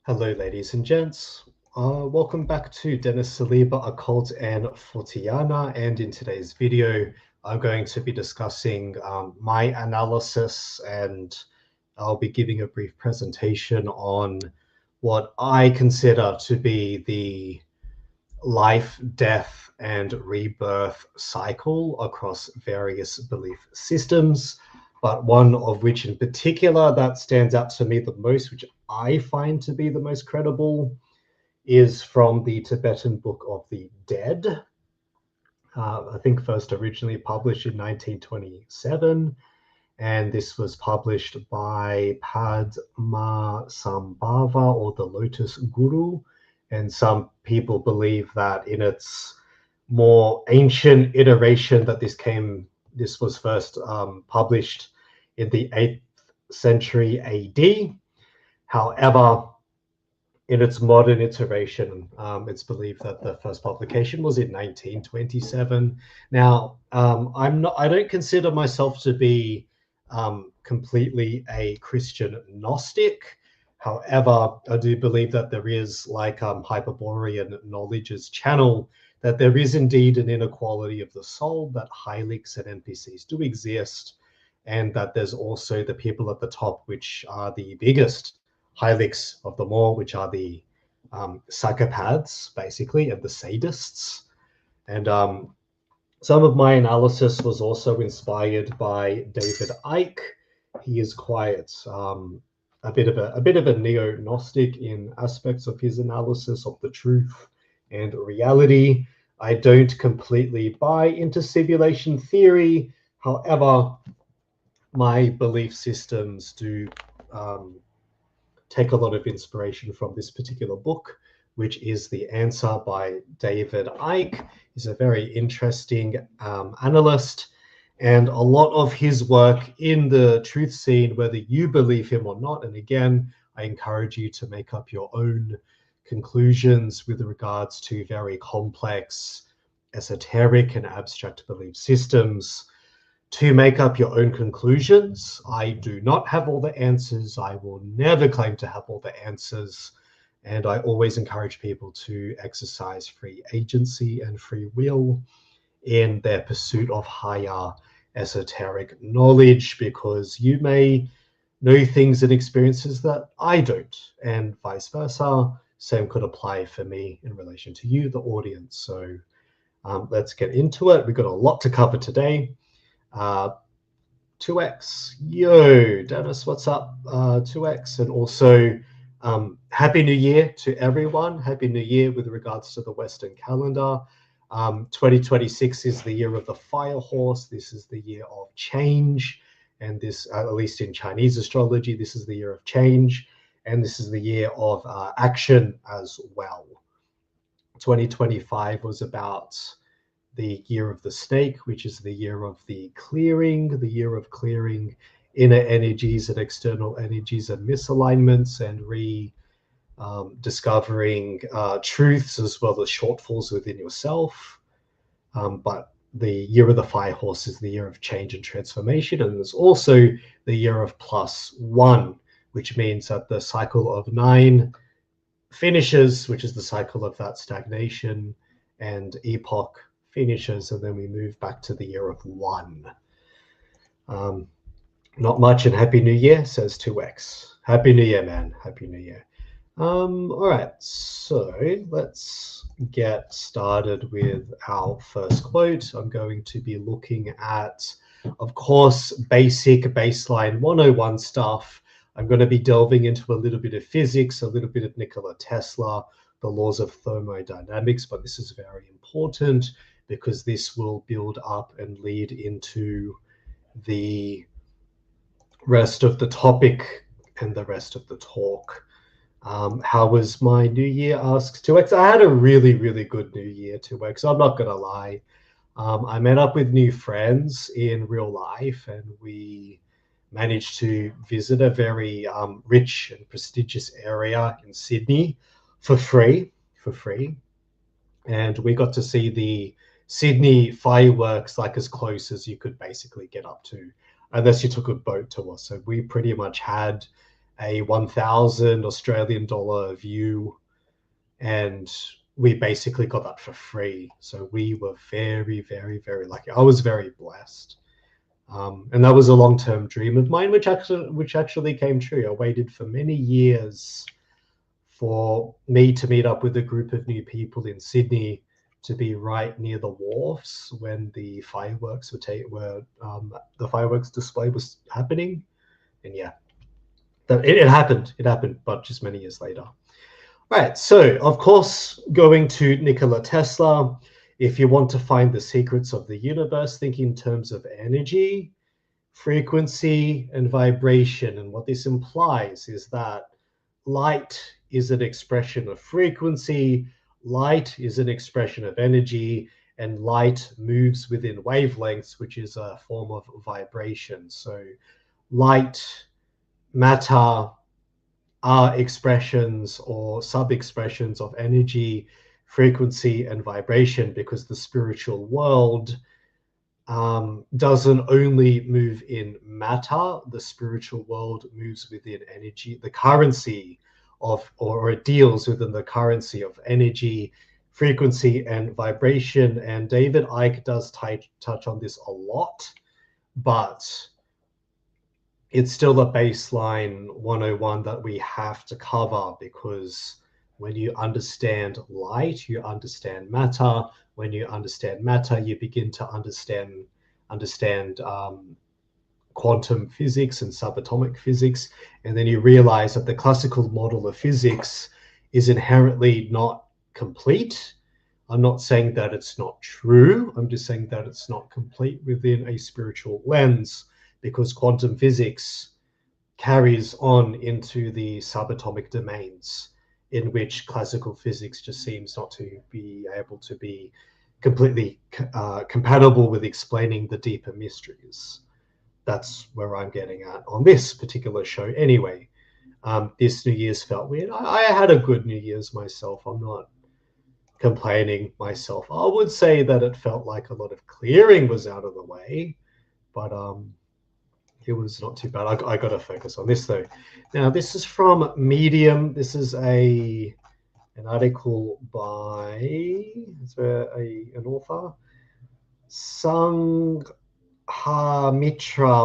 Hello, ladies and gents. Welcome back to Dennis Saliba Occult and Fortiana. And in today's video, I'm going to be discussing my analysis, and I'll be giving a brief presentation on what I consider to be the life, death, and rebirth cycle across various belief systems, but one of which in particular that stands out to me the most, which I find to be the most credible, is from the Tibetan Book of the Dead. I think first originally published in 1927, and this was published by Padmasambhava, or the Lotus Guru. And some people believe that in its more ancient iteration that this was first published in the 8th century AD. However, in its modern iteration, it's believed that the first publication was in 1927. Now, I don't consider myself to be completely a Christian Gnostic. However, I do believe that there is, like Hyperborean knowledge's channel, that there is indeed an inequality of the soul, that hylics and NPCs do exist, and that there's also the people at the top, which are the biggest hylics of them all, which are the psychopaths, basically, and the sadists. And some of my analysis was also inspired by David Icke. He is quite a bit of a neo-Gnostic in aspects of his analysis of the truth and reality. I don't completely buy into simulation theory. However, my belief systems do take a lot of inspiration from this particular book, which is The Answer by David Icke. He's a very interesting analyst, and a lot of his work in the truth scene, whether you believe him or not, and again, I encourage you to make up your own conclusions with regards to very complex, esoteric, and abstract belief systems, to make up your own conclusions. I do not have all the answers. I will never claim to have all the answers. And I always encourage people to exercise free agency and free will in their pursuit of higher esoteric knowledge, because you may know things and experiences that I don't, and vice versa. Same could apply for me in relation to you, the audience. So let's get into it. We've got a lot to cover today. 2x, yo, Dennis, what's up? 2x, and also Happy New Year to everyone. Happy New Year with regards to the Western calendar. 2026 is the year of the fire horse. This is the year of change, and this, at least in Chinese astrology, this is the year of change, and this is the year of action as well. 2025 was about the year of the snake, which is the year of the clearing inner energies and external energies and misalignments, and discovering truths as well as shortfalls within yourself. But the year of the fire horse is the year of change and transformation, and there's also the year of +1, which means that the cycle of 9 finishes, which is the cycle of that stagnation and epoch finishes, and then we move back to the year of 1. Not much, and Happy New Year, says 2x. Happy New Year, man. Happy New Year. All right, so let's get started with our first quote. I'm going to be looking at, of course, basic baseline 101 stuff. I'm going to be delving into a little bit of physics, a little bit of Nikola Tesla, the laws of thermodynamics, but this is very important because this will build up and lead into the rest of the topic and the rest of the talk. How was my New Year, asks 2x. I had a really, really good New Year, 2x. I'm not going to lie. I met up with new friends in real life, and we managed to visit a very rich and prestigious area in Sydney for free. And we got to see the Sydney fireworks, like as close as you could basically get up to, unless you took a boat tour. So we pretty much had a 1,000 Australian dollar view, and we basically got that for free. So we were very, very, very lucky. I was very blessed. And that was a long-term dream of mine, which actually came true. I waited for many years for me to meet up with a group of new people in Sydney, to be right near the wharfs when the fireworks the fireworks display was happening. And yeah, it happened. It happened, but just many years later. Right, so of course, going to Nikola Tesla, if you want to find the secrets of the universe, think in terms of energy, frequency, and vibration. And what this implies is that light is an expression of frequency, light is an expression of energy, and light moves within wavelengths, which is a form of vibration. So light, matter, are expressions or sub-expressions of energy, frequency, and vibration, because the spiritual world doesn't only move in matter. The spiritual world moves within energy, the currency of, or it deals within the currency of energy, frequency, and vibration. And David Icke does touch on this a lot, but it's still a baseline 101 that we have to cover, because when you understand light, you understand matter. When you understand matter, you begin to understand quantum physics and subatomic physics. And then you realize that the classical model of physics is inherently not complete. I'm not saying that it's not true. I'm just saying that it's not complete within a spiritual lens, because quantum physics carries on into the subatomic domains, in which classical physics just seems not to be able to be completely compatible with explaining the deeper mysteries. That's where I'm getting at on this particular show anyway. This New Year's felt weird. I had a good New Year's myself. I'm not complaining myself. I would say that it felt like a lot of clearing was out of the way, but it was not too bad. I got to focus on this though. Now this is from Medium. This is an article by an author, Sanghamitra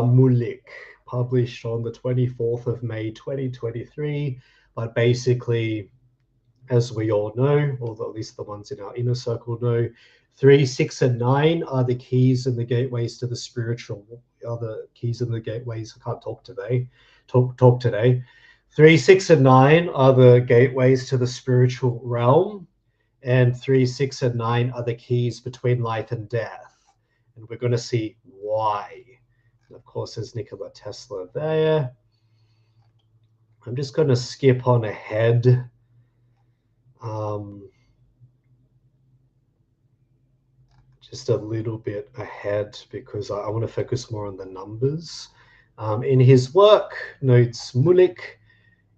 Mulik, published on the 24th of May 2023. But basically, as we all know, or at least the ones in our inner circle know, 3, 6, and 9 are the keys and the gateways to the spiritual. Are the keys and the gateways. I can't talk today. Talk today. 3, 6, and 9 are the gateways to the spiritual realm, and 3, 6, and 9 are the keys between life and death. And we're going to see why. And of course, there's Nikola Tesla there. I'm just going to skip on ahead. Just a little bit ahead, because I want to focus more on the numbers. In his work, notes Mulik,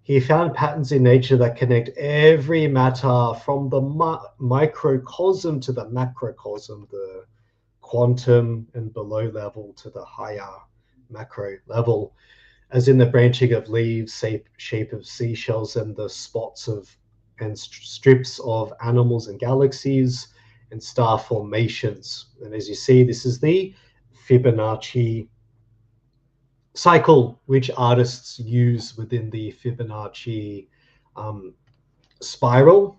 he found patterns in nature that connect every matter from the microcosm to the macrocosm, the quantum and below level to the higher macro level, as in the branching of leaves, shape of seashells, and the spots of and strips of animals and galaxies and star formations. And as you see, this is the Fibonacci cycle, which artists use within the Fibonacci spiral.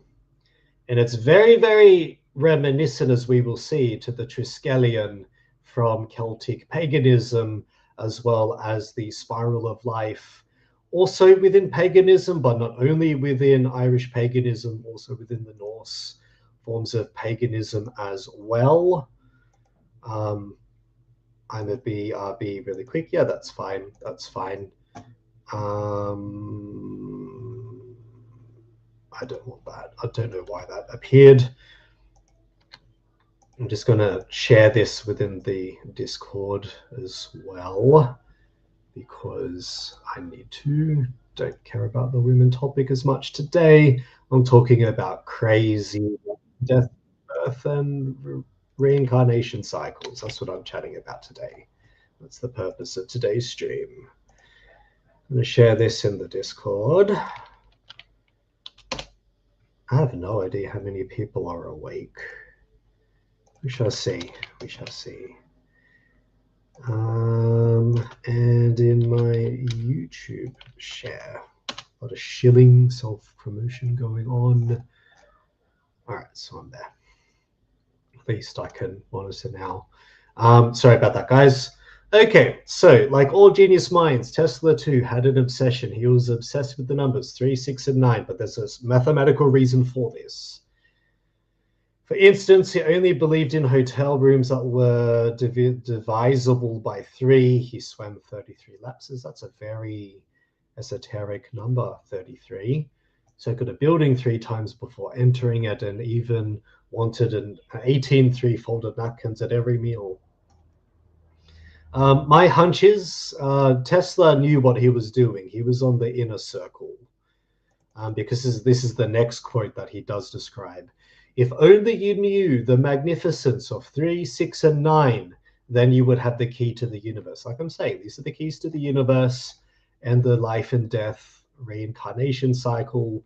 And it's very, very reminiscent, as we will see, to the Triskelion from Celtic paganism, as well as the spiral of life, also within paganism, but not only within Irish paganism, also within the Norse forms of paganism as well. I'm gonna be really quick. Yeah, that's fine. That's fine. I don't want that. I don't know why that appeared. I'm just going to share this within the Discord as well, because I need to. Don't care about the women topic as much today. I'm talking about crazy death, birth, and reincarnation cycles. That's what I'm chatting about today. That's the purpose of today's stream. going to share this in the Discord. I have no idea how many people are awake. We shall see. We shall see. And in my YouTube share, a lot of shilling self-promotion going on. All right, so I'm there. At least I can monitor now. Sorry about that, guys. Okay, so like all genius minds, Tesla too had an obsession. He was obsessed with the numbers 3, 6, and 9, but there's a mathematical reason for this. For instance, he only believed in hotel rooms that were divisible by 3. He swam 33 lapses. That's a very esoteric number, 33. So could a building 3 times before entering it, and even wanted an 18 3-folded napkins at every meal. My hunch is Tesla knew what he was doing. He was on the inner circle, because this is the next quote that he does describe. If only you knew the magnificence of 3, 6, and 9, then you would have the key to the universe. Like I'm saying, these are the keys to the universe and the life and death reincarnation cycle,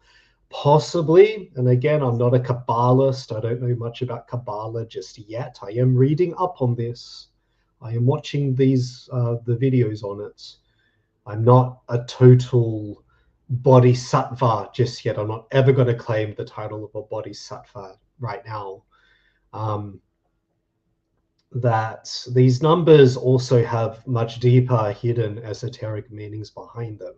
possibly. And again, I'm not a Kabbalist. I don't know much about Kabbalah just yet. I am reading up on this. I am watching these the videos on it. I'm not a total bodhisattva just yet. I'm not ever going to claim the title of a bodhisattva right now. That these numbers also have much deeper hidden esoteric meanings behind them.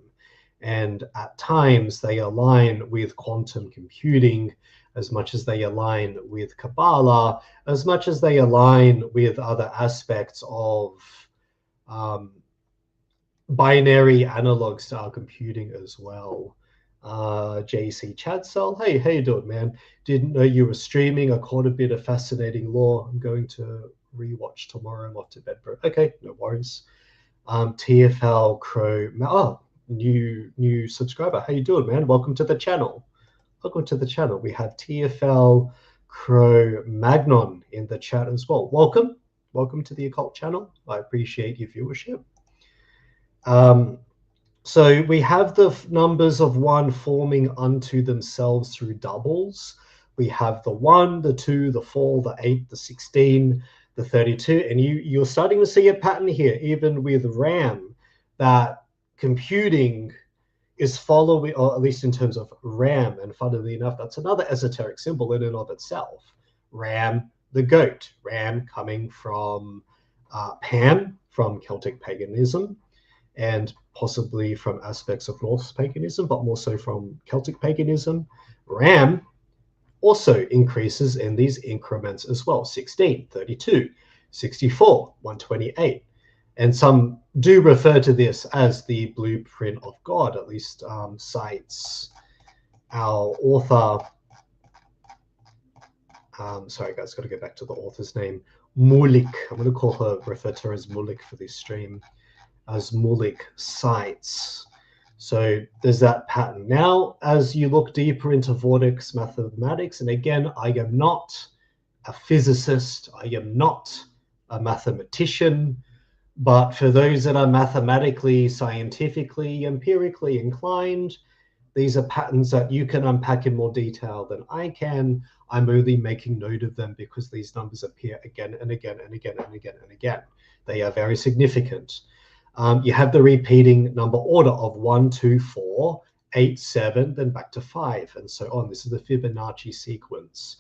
And at times they align with quantum computing as much as they align with Kabbalah, as much as they align with other aspects of binary analogs to our computing as well. JC Chadsell, hey, how you doing, man? Didn't know you were streaming. I caught a bit of fascinating lore. I'm going to rewatch tomorrow. I'm off to bed, bro. Okay, no worries. TFL Crow, oh, new subscriber. How you doing, man? Welcome to the channel. Welcome to the channel. We have TFL Crow Magnon in the chat as well. Welcome to the occult channel. I appreciate your viewership. So we have the numbers of 1 forming unto themselves through doubles. We have the 1, the 2, the 4, the 8, the 16, the 32, and you're starting to see a pattern here, even with RAM, that computing is following, or at least in terms of RAM, and funnily enough, that's another esoteric symbol in and of itself. Ram, the goat. Ram coming from Pan, from Celtic paganism, and possibly from aspects of Norse paganism, but more so from Celtic paganism. Ram also increases in these increments as well. 16, 32, 64, 128. And some do refer to this as the blueprint of God, at least cites our author. Sorry, guys, got to go back to the author's name. Mulik. I'm going to refer to her as Mulik for this stream, as Mulik cites. So there's that pattern. Now, as you look deeper into vortex mathematics, and again, I am not a physicist, I am not a mathematician, but for those that are mathematically, scientifically, empirically inclined, these are patterns that you can unpack in more detail than I can. I'm only making note of them because these numbers appear again and again and again and again and again. They are very significant. You have the repeating number order of 1, 2, 4, 8, 7, then back to 5, and so on. This is the Fibonacci sequence.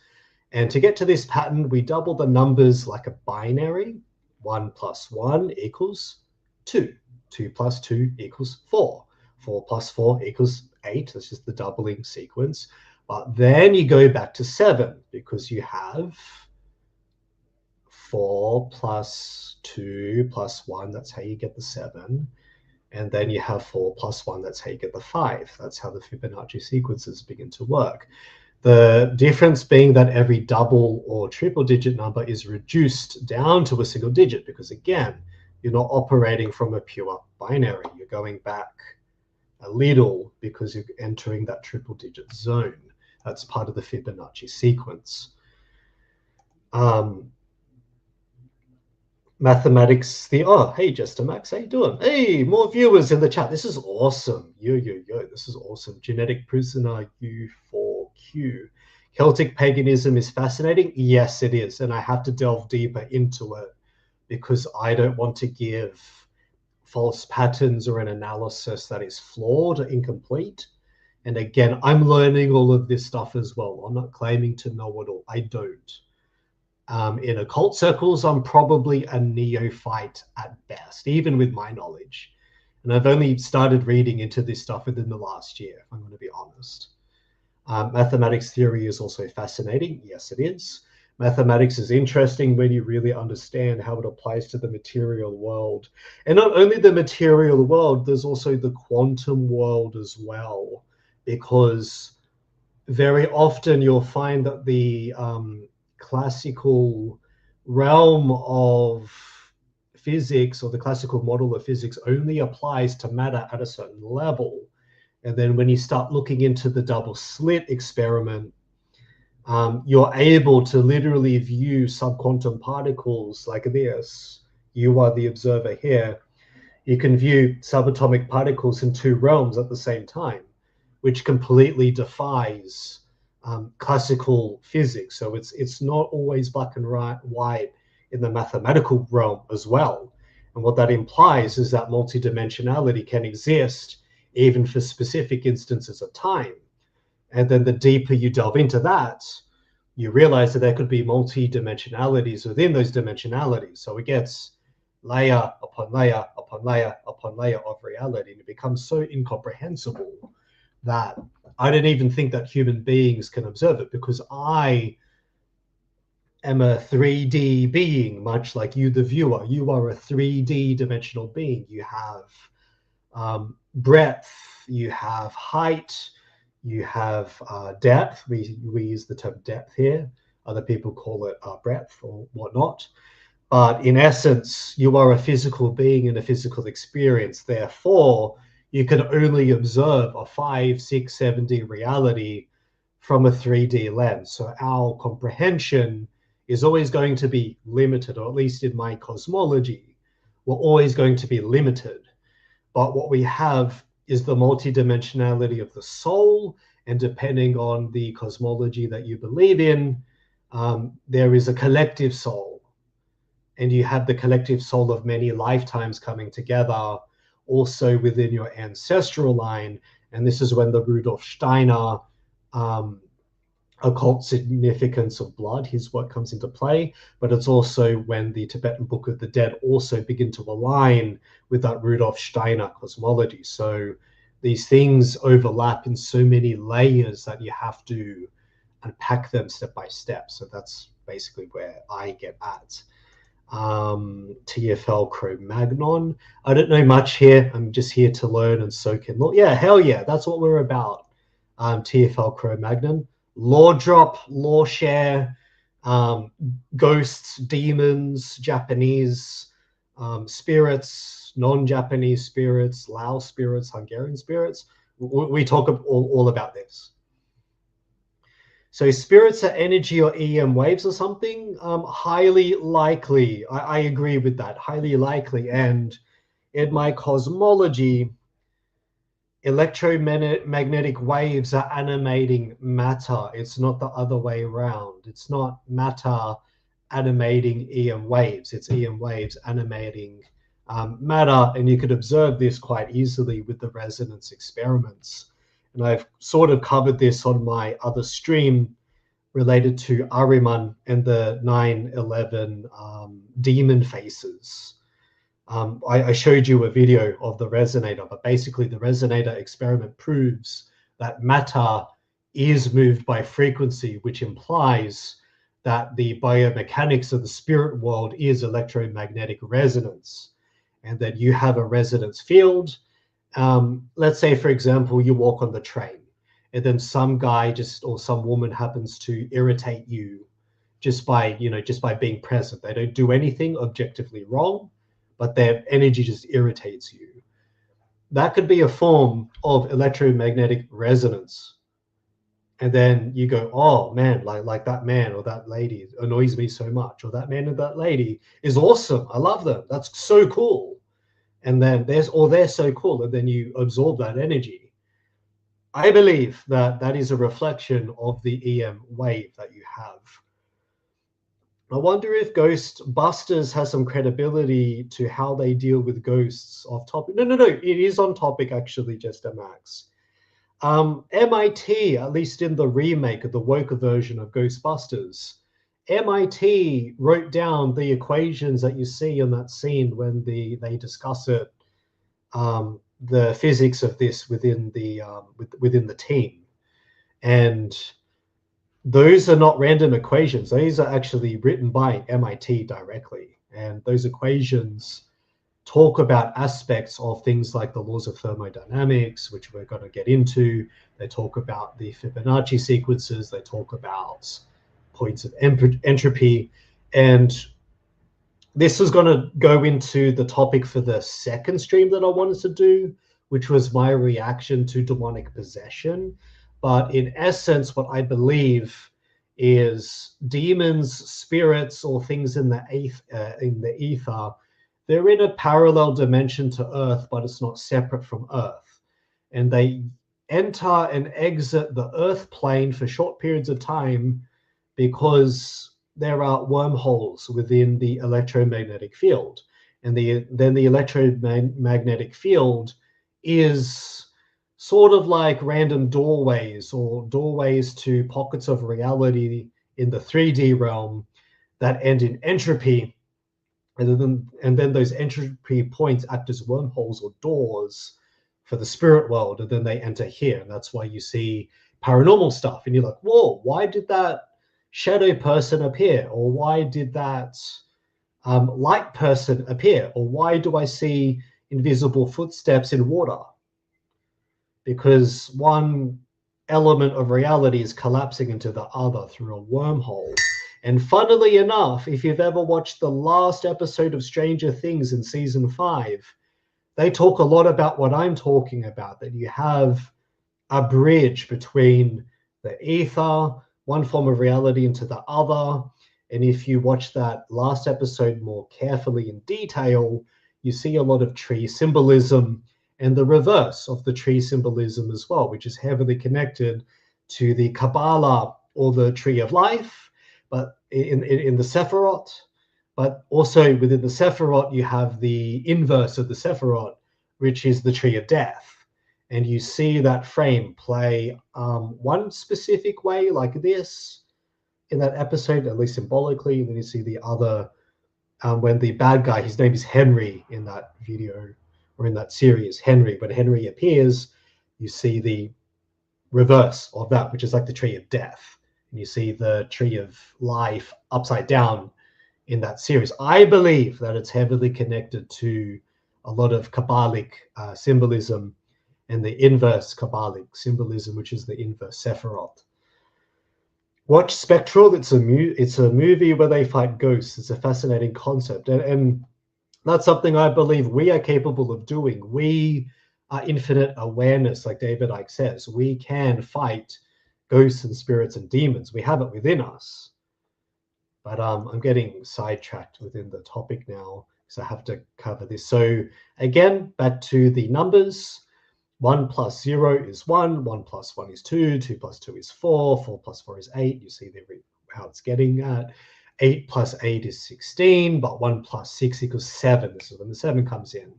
And to get to this pattern, we double the numbers like a binary. 1 plus 1 equals 2. 2 plus 2 equals 4. 4 plus 4 equals 8. That's just the doubling sequence. But then you go back to 7 because you have 4 plus 2 plus 1. That's how you get the 7. And then you have 4 plus 1. That's how you get the 5. That's how the Fibonacci sequences begin to work. The difference being that every double or triple digit number is reduced down to a single digit because, again, you're not operating from a pure binary. You're going back a little because you're entering that triple digit zone. That's part of the Fibonacci sequence. Mathematics, oh, hey, Jester Max, how you doing? Hey, more viewers in the chat. This is awesome. Yo, this is awesome. Genetic prisoner U4Q. Celtic paganism is fascinating. Yes, it is. And I have to delve deeper into it because I don't want to give false patterns or an analysis that is flawed or incomplete. And again, I'm learning all of this stuff as well. I'm not claiming to know it all. I don't. In occult circles, I'm probably a neophyte at best, even with my knowledge. And I've only started reading into this stuff within the last year, if I'm going to be honest. Mathematics theory is also fascinating. Yes, it is. Mathematics is interesting when you really understand how it applies to the material world. And not only the material world, there's also the quantum world as well, because very often you'll find that the classical realm of physics, or the classical model of physics, only applies to matter at a certain level. And then when you start looking into the double slit experiment, you're able to literally view subquantum particles like this. You are the observer here. You can view subatomic particles in two realms at the same time, which completely defies classical physics. So it's not always black and white in the mathematical realm as well. And what that implies is that multidimensionality can exist even for specific instances of time. And then the deeper you delve into that, you realize that there could be multi-dimensionalities within those dimensionalities. So it gets layer upon layer upon layer upon layer of reality, and it becomes so incomprehensible that I don't even think that human beings can observe it, because I am a 3D being, much like you, the viewer. You are a 3D dimensional being. You have breadth, you have height, you have depth. We use the term depth here. Other people call it breadth or whatnot. But in essence, you are a physical being in a physical experience. Therefore, you can only observe a 5, 6, 7D reality from a 3D lens. So our comprehension is always going to be limited, or at least in my cosmology, we're always going to be limited. But what we have is the multidimensionality of the soul, and depending on the cosmology that you believe in, there is a collective soul, and you have the collective soul of many lifetimes coming together also within your ancestral line. And this is when the Rudolph Steiner occult significance of blood, his work, comes into play. But it's also when the Tibetan Book of the Dead also begin to align with that Rudolph Steiner cosmology. So these things overlap in so many layers that you have to unpack them step by step. So that's basically where I get at. TFL Cro-Magnon. I don't know much here. I'm just here to learn and soak in. Yeah, hell yeah, that's what we're about. TFL Cro-Magnon. Law drop, law share, ghosts, demons, Japanese spirits, non-Japanese spirits, Lao spirits, Hungarian spirits. We talk all about this. So spirits are energy or EM waves or something? Highly likely. I agree with that. Highly likely. And in my cosmology, electromagnetic waves are animating matter. It's not the other way around. It's not matter animating EM waves. It's EM waves animating matter. And you could observe this quite easily with the resonance experiments. And I've sort of covered this on my other stream related to Ahriman and the 9/11 demon faces. I showed you a video of the resonator, but basically the resonator experiment proves that matter is moved by frequency, which implies that the biomechanics of the spirit world is electromagnetic resonance, and that you have a resonance field. Let's say, for example, you walk on the train, and then some guy or some woman happens to irritate you just by being present. They don't do anything objectively wrong, but their energy just irritates you. That could be a form of electromagnetic resonance. And then you go, oh man, like that man or that lady annoys me so much, or that man and that lady is awesome. I love them. That's so cool. And then they're so cool, and then you absorb that energy. I believe that that is a reflection of the EM wave that you have. I wonder if Ghostbusters has some credibility to how they deal with ghosts off topic. No, it is on topic actually, Jester Max. MIT, at least in the remake of the woke version of Ghostbusters, MIT wrote down the equations that you see in that scene when they discuss it, the physics of this within the team, and those are not random equations. Those are actually written by MIT directly, and those equations talk about aspects of things like the laws of thermodynamics, which we're going to get into. They talk about the Fibonacci sequences. They talk about points of entropy. And this is going to go into the topic for the second stream that I wanted to do, which was my reaction to demonic possession. But in essence, what I believe is demons, spirits, or things in the ether, they're in a parallel dimension to Earth, but it's not separate from Earth. And they enter and exit the Earth plane for short periods of time because there are wormholes within the electromagnetic field. And then the electromagnetic field is sort of like random doorways, or doorways to pockets of reality in the 3D realm that end in entropy. And then those entropy points act as wormholes or doors for the spirit world, and then they enter here. And that's why you see paranormal stuff, and you're like, whoa, why did that shadow person appear? Or why did that light person appear? Or why do I see invisible footsteps in water? Because one element of reality is collapsing into the other through a wormhole. And funnily enough, if you've ever watched the last episode of Stranger Things in season 5, they talk a lot about what I'm talking about, that you have a bridge between the ether, one form of reality, into the other. And if you watch that last episode more carefully in detail, you see a lot of tree symbolism and the reverse of the tree symbolism as well, which is heavily connected to the Kabbalah, or the tree of life, but in the Sephiroth. But also within the Sephiroth, you have the inverse of the Sephiroth, which is the tree of death. And you see that frame play one specific way, like this, in that episode, at least symbolically. And then you see the other, when the bad guy, his name is Henry in that video, or in that series, Henry. When Henry appears, you see the reverse of that, which is like the tree of death. And you see the tree of life upside down in that series. I believe that it's heavily connected to a lot of Kabbalic symbolism, and the inverse Kabbalic symbolism, which is the inverse Sephiroth. Watch Spectral. It's a movie where they fight ghosts. It's a fascinating concept, and that's something I believe we are capable of doing. We are infinite awareness, like David Icke says. We can fight ghosts and spirits and demons. We have it within us. But I'm getting sidetracked within the topic now, because I have to cover this. So again, back to the numbers. 1 plus 0 is 1, 1 plus 1 is 2, 2 plus 2 is 4, 4 plus 4 is 8. You see how it's getting at. 8 plus 8 is 16, but 1 plus 6 equals 7. This is when the 7 comes in.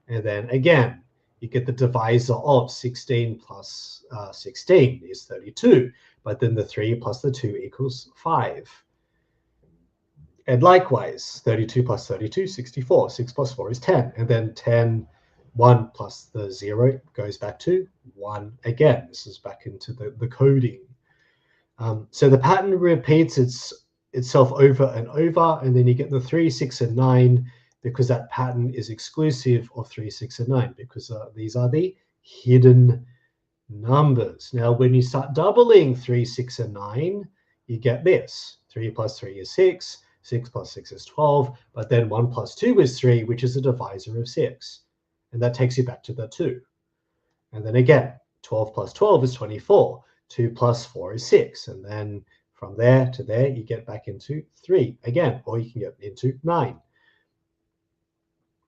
And then again, you get the divisor of 16 plus 16 is 32. But then the 3 plus the 2 equals 5. And likewise, 32 plus 32, 64. 6 plus 4 is 10. And then 10, 1 plus the 0 goes back to 1 again. This is back into the coding. So the pattern repeats itself over and over, and then you get the 3, 6, and 9, because that pattern is exclusive of 3, 6, and 9, because these are the hidden numbers. Now, when you start doubling 3, 6, and 9, you get this. 3 plus 3 is 6, 6 plus 6 is 12, but then 1 plus 2 is 3, which is a divisor of 6. And that takes you back to the 2. And then again, 12 plus 12 is 24. 2 plus 4 is 6. And then from there to there, you get back into 3 again, or you can get into 9.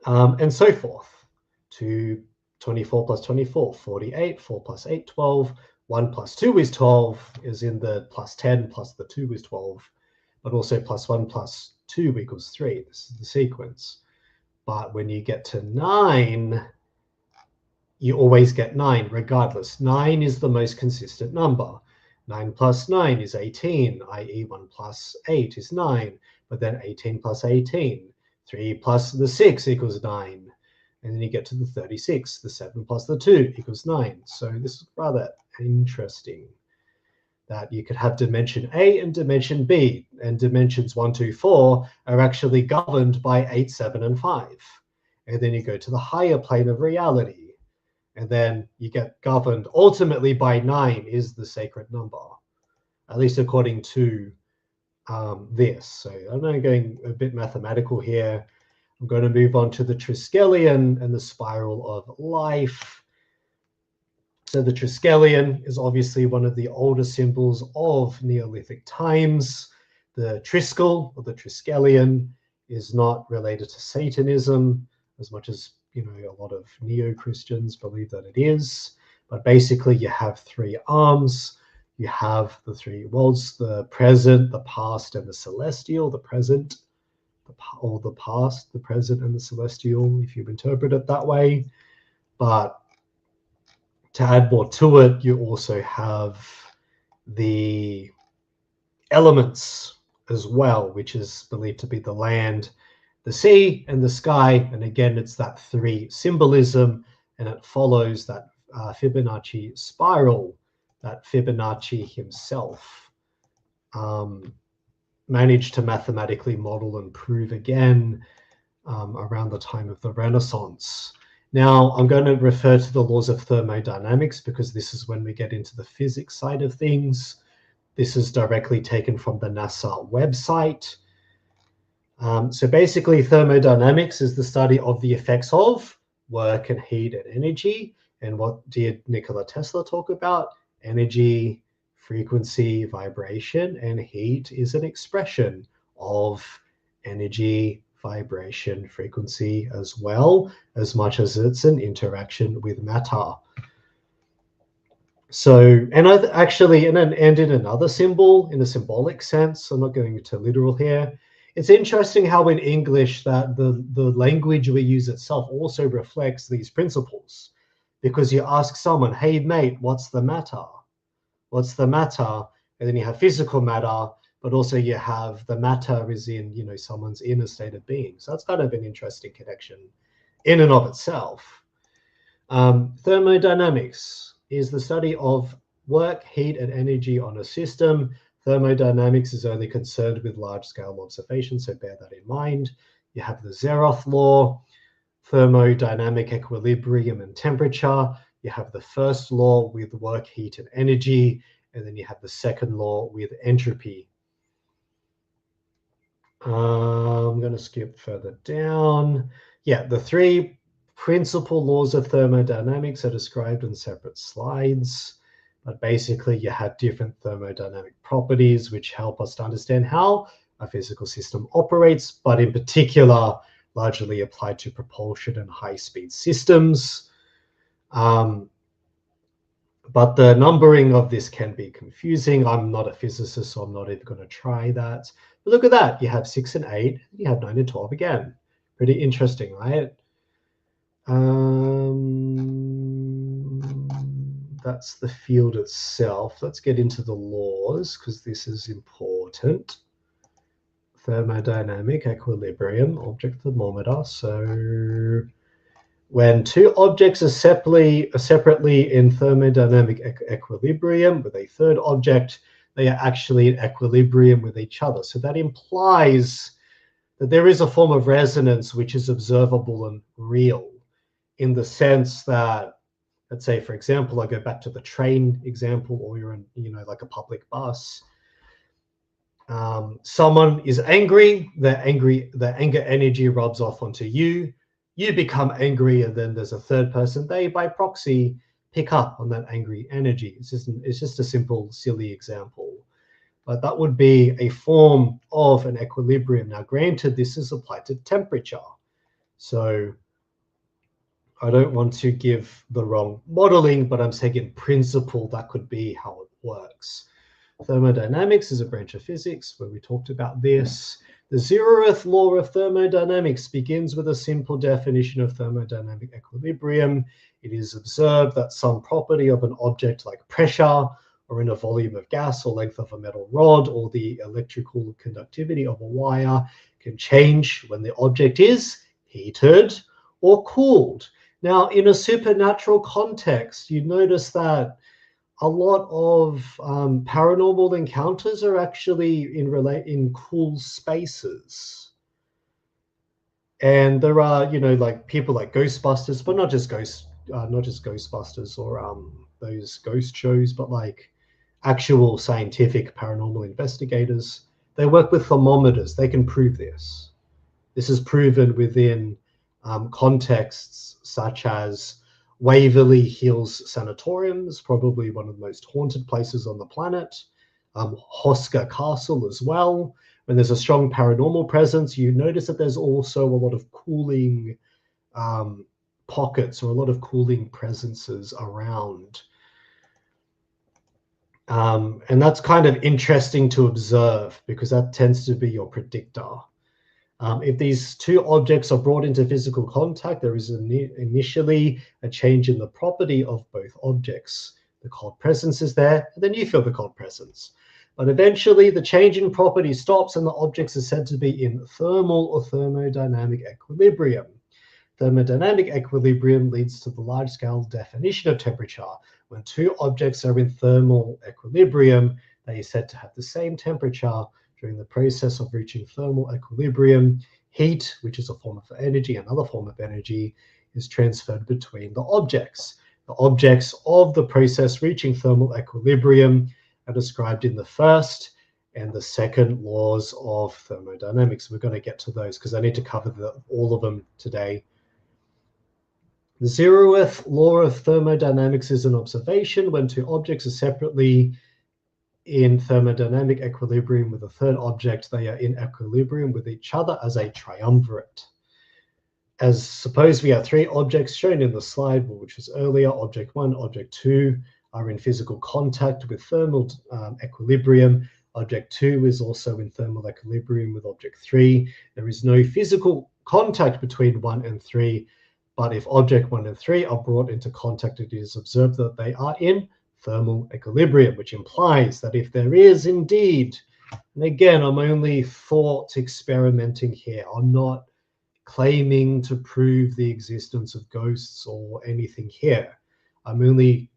And so forth. 24 plus 24, 48, 4 plus 8, 12. 1 plus 2 is 12, is in the plus 10, plus the 2 is 12. But also plus 1 plus 2 equals 3. This is the sequence. But when you get to 9, you always get 9 regardless. 9 is the most consistent number. 9 plus 9 is 18, i.e. 1 plus 8 is 9. But then 18 plus 18, 3 plus the 6 equals 9. And then you get to the 36, the 7 plus the 2 equals 9. So this is rather interesting that you could have dimension A and dimension B, and dimensions 1, 2, 4 are actually governed by 8, 7, and 5. And then you go to the higher plane of reality, and then you get governed ultimately by 9 is the sacred number, at least according to this. So I'm now going a bit mathematical here. I'm going to move on to the Triskelion and the spiral of life. So the Triskelion is obviously one of the older symbols of Neolithic times. The Triskel, or the Triskelion, is not related to Satanism, as much as, you know, a lot of neo-Christians believe that it is. But basically you have 3 arms. You have the 3 worlds, the present, the past, and the celestial. The present, or the past, the present, and the celestial, if you interpret it that way. But to add more to it, you also have the elements as well, which is believed to be the land, the sea, and the sky. And again, it's that 3 symbolism, and it follows that Fibonacci spiral that Fibonacci himself managed to mathematically model and prove again around the time of the Renaissance. Now, I'm going to refer to the laws of thermodynamics because this is when we get into the physics side of things. This is directly taken from the NASA website. So basically, thermodynamics is the study of the effects of work and heat and energy. And what did Nikola Tesla talk about? Energy, frequency, vibration, and heat is an expression of energy, vibration, frequency, as well, as much as it's an interaction with matter. So, and actually, and in another symbol, in a symbolic sense, I'm not going into literal here. It's interesting how in English that the language we use itself also reflects these principles, because you ask someone, hey mate, what's the matter? What's the matter? And then you have physical matter, but also you have the matter is in, you know, someone's inner state of being. So that's kind of an interesting connection in and of itself. Thermodynamics is the study of work, heat, and energy on a system. Thermodynamics is only concerned with large-scale observations, so bear that in mind. You have the Zeroth law, thermodynamic equilibrium and temperature. You have the first law with work, heat, and energy, and then you have the second law with entropy. I'm going to skip further down. Yeah, the 3 principal laws of thermodynamics are described in separate slides, but basically you have different thermodynamic properties which help us to understand how a physical system operates, but in particular largely applied to propulsion and high-speed systems. But the numbering of this can be confusing. I'm not a physicist, so I'm not even going to try that. But look at that. You have 6 and 8. You have 9 and 12 again. Pretty interesting, right? That's the field itself. Let's get into the laws because this is important. Thermodynamic equilibrium, object thermometer. So when 2 objects are separately in thermodynamic equilibrium with a third object, they are actually in equilibrium with each other. So that implies that there is a form of resonance which is observable and real, in the sense that, let's say, for example, I go back to the train example, or you're in, you know, like a public bus. Someone is angry, the anger energy rubs off onto you. You become angry, and then there's a third person. They, by proxy, pick up on that angry energy. It's just a simple, silly example. But that would be a form of an equilibrium. Now, granted, this is applied to temperature. So I don't want to give the wrong modeling, but I'm saying in principle, that could be how it works. Thermodynamics is a branch of physics where we talked about this. The 0th law of thermodynamics begins with a simple definition of thermodynamic equilibrium. It is observed that some property of an object like pressure, or in a volume of gas, or length of a metal rod, or the electrical conductivity of a wire can change when the object is heated or cooled. Now, in a supernatural context, you notice that a lot of paranormal encounters are actually in cool spaces. And there are, like people like Ghostbusters, but not just Ghostbusters or those ghost shows, but like actual scientific paranormal investigators. They work with thermometers. They can prove this. This is proven within contexts such as Waverly Hills Sanatoriums, probably one of the most haunted places on the planet. Hosker Castle as well. When there's a strong paranormal presence, you notice that there's also a lot of cooling pockets or a lot of cooling presences around. And that's kind of interesting to observe because that tends to be your predictor. If these two objects are brought into physical contact, there is initially a change in the property of both objects. The cold presence is there, and then you feel the cold presence. But eventually, the change in property stops, and the objects are said to be in thermal or thermodynamic equilibrium. Thermodynamic equilibrium leads to the large-scale definition of temperature. When two objects are in thermal equilibrium, they are said to have the same temperature. During the process of reaching thermal equilibrium, heat, which is a form of energy, another form of energy, is transferred between the objects. The objects of the process reaching thermal equilibrium are described in the first and the second laws of thermodynamics. We're going to get to those because I need to cover all of them today. The 0th law of thermodynamics is an observation when two objects are separately in thermodynamic equilibrium with a third object, they are in equilibrium with each other as a triumvirate. As suppose we have three objects shown in the slide, which was earlier, object 1, object 2 are in physical contact with thermal equilibrium. Object 2 is also in thermal equilibrium with object 3. There is no physical contact between 1 and 3, but if object 1 and 3 are brought into contact, it is observed that they are in thermal equilibrium, which implies that if there is indeed, and again, I'm only thought experimenting here, I'm not claiming to prove the existence of ghosts or anything here. I'm only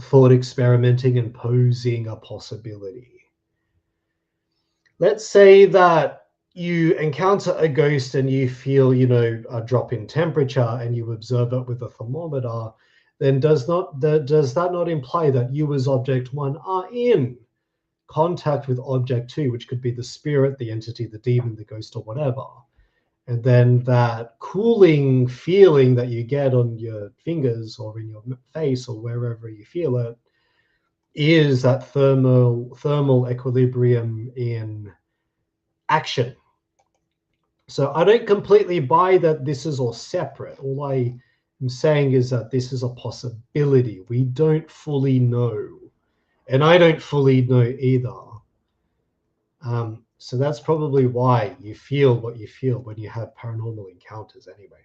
thought experimenting and posing a possibility. Let's say that you encounter a ghost and you feel, a drop in temperature and you observe it with a thermometer. Then does that not imply that you as object 1 are in contact with object 2, which could be the spirit, the entity, the demon, the ghost, or whatever? And then that cooling feeling that you get on your fingers or in your face or wherever you feel it is that thermal equilibrium in action. So I don't completely buy that this is all separate. All I'm saying is that this is a possibility. We don't fully know. And I don't fully know either. So that's probably why you feel what you feel when you have paranormal encounters anyway.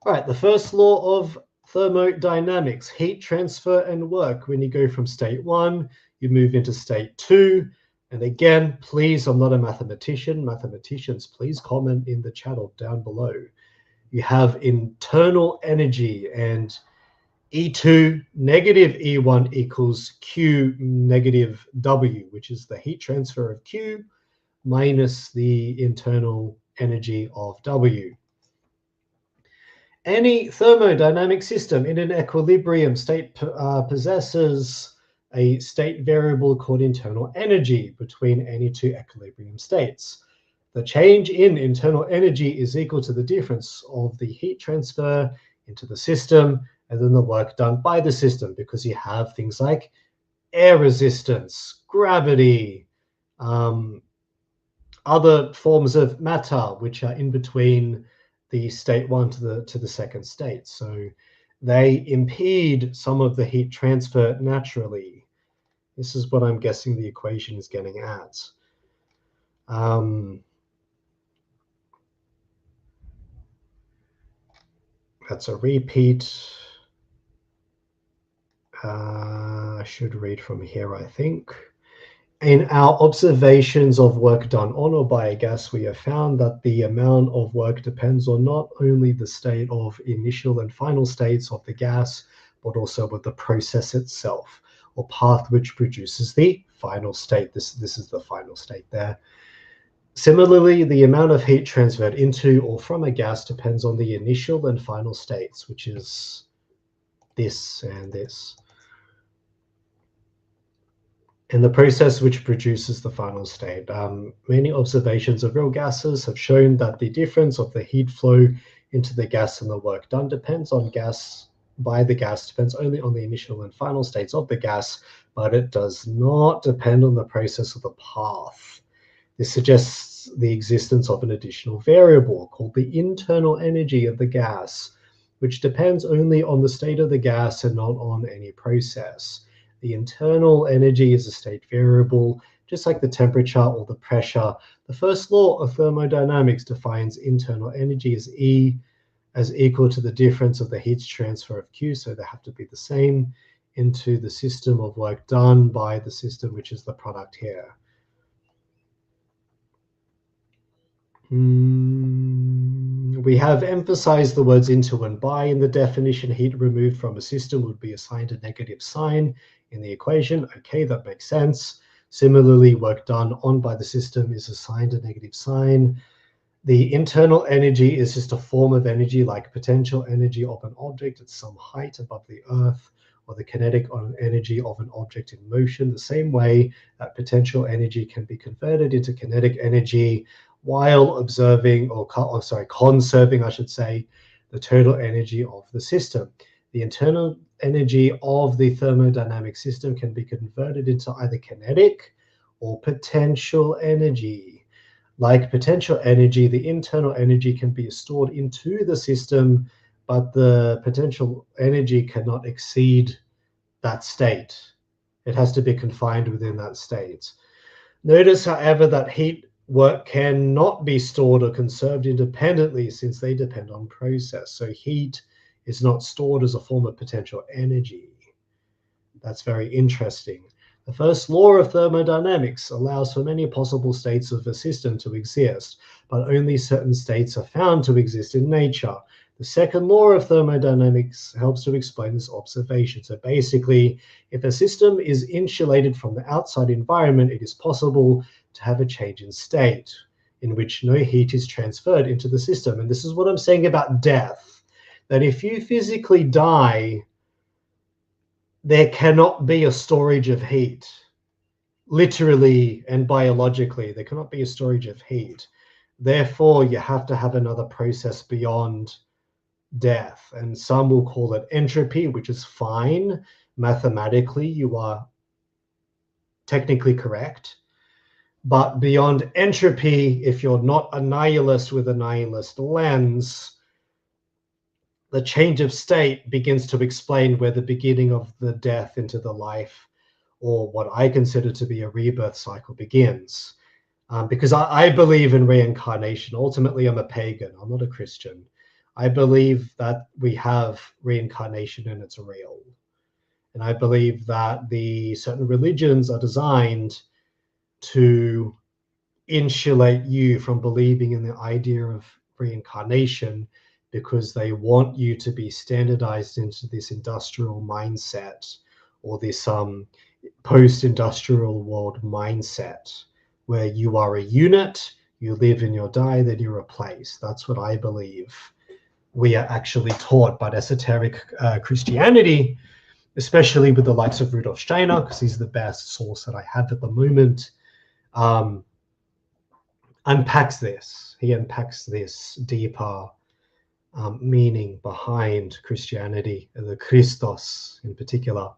All right, the first law of thermodynamics, heat transfer and work. When you go from state 1, you move into state 2. And again, please, I'm not a mathematician. Mathematicians, please comment in the chat or down below. You have internal energy, and E2 negative E1 equals Q negative W, which is the heat transfer of Q minus the internal energy of W. Any thermodynamic system in an equilibrium state possesses a state variable called internal energy between any two equilibrium states. The change in internal energy is equal to the difference of the heat transfer into the system and then the work done by the system, because you have things like air resistance, gravity, other forms of matter which are in between the state one to the second state. So they impede some of the heat transfer naturally. This is what I'm guessing the equation is getting at. That's a repeat. I should read from here, I think. In our observations of work done on or by a gas, we have found that the amount of work depends on not only the state of initial and final states of the gas, but also with the process itself, or path which produces the final state. This is the final state there. Similarly, the amount of heat transferred into or from a gas depends on the initial and final states, which is this and this, and the process which produces the final state. Many observations of real gases have shown that the difference of the heat flow into the gas and the work done depends on depends only on the initial and final states of the gas, but it does not depend on the process of the path. This suggests the existence of an additional variable called the internal energy of the gas, which depends only on the state of the gas and not on any process. The internal energy is a state variable, just like the temperature or the pressure. The first law of thermodynamics defines internal energy as E as equal to the difference of the heat transfer of Q, so they have to be the same, into the system of work done by the system, which is the product here. We have emphasized the words into and by in the definition. Heat removed from a system would be assigned a negative sign in the equation. Okay, that makes sense. Similarly, work done on by the system is assigned a negative sign. The internal energy is just a form of energy, like potential energy of an object at some height above the Earth, or the kinetic energy of an object in motion, the same way that potential energy can be converted into kinetic energy while conserving, I should say, the total energy of the system. The internal energy of the thermodynamic system can be converted into either kinetic or potential energy. Like potential energy, the internal energy can be stored into the system, but the potential energy cannot exceed that state. It has to be confined within that state. Notice, however, that heat work cannot be stored or conserved independently, since they depend on process. So heat is not stored as a form of potential energy. That's very interesting. The first law of thermodynamics allows for many possible states of a system to exist, but only certain states are found to exist in nature. The second law of thermodynamics helps to explain this observation. So basically, if a system is insulated from the outside environment, it is possible to have a change in state in which no heat is transferred into the system. And this is what I'm saying about death, that if you physically die, there cannot be a storage of heat. Literally and biologically, there cannot be a storage of heat. Therefore, you have to have another process beyond death. And some will call it entropy, which is fine. Mathematically, you are technically correct. But beyond entropy, if you're not a nihilist with a nihilist lens, the change of state begins to explain where the beginning of the death into the life, or what I consider to be a rebirth cycle, begins. Because I believe in reincarnation. Ultimately, I'm a pagan. I'm not a Christian. I believe that we have reincarnation and it's real. And I believe that the certain religions are designed to insulate you from believing in the idea of reincarnation, because they want you to be standardized into this industrial mindset, or this post-industrial world mindset, where you are a unit, you live and you die, then you're a place. That's what I believe we are actually taught. But esoteric Christianity, especially with the likes of Rudolph Steiner, because he's the best source that I have at the moment, unpacks this. He unpacks this deeper meaning behind Christianity, the Christos in particular.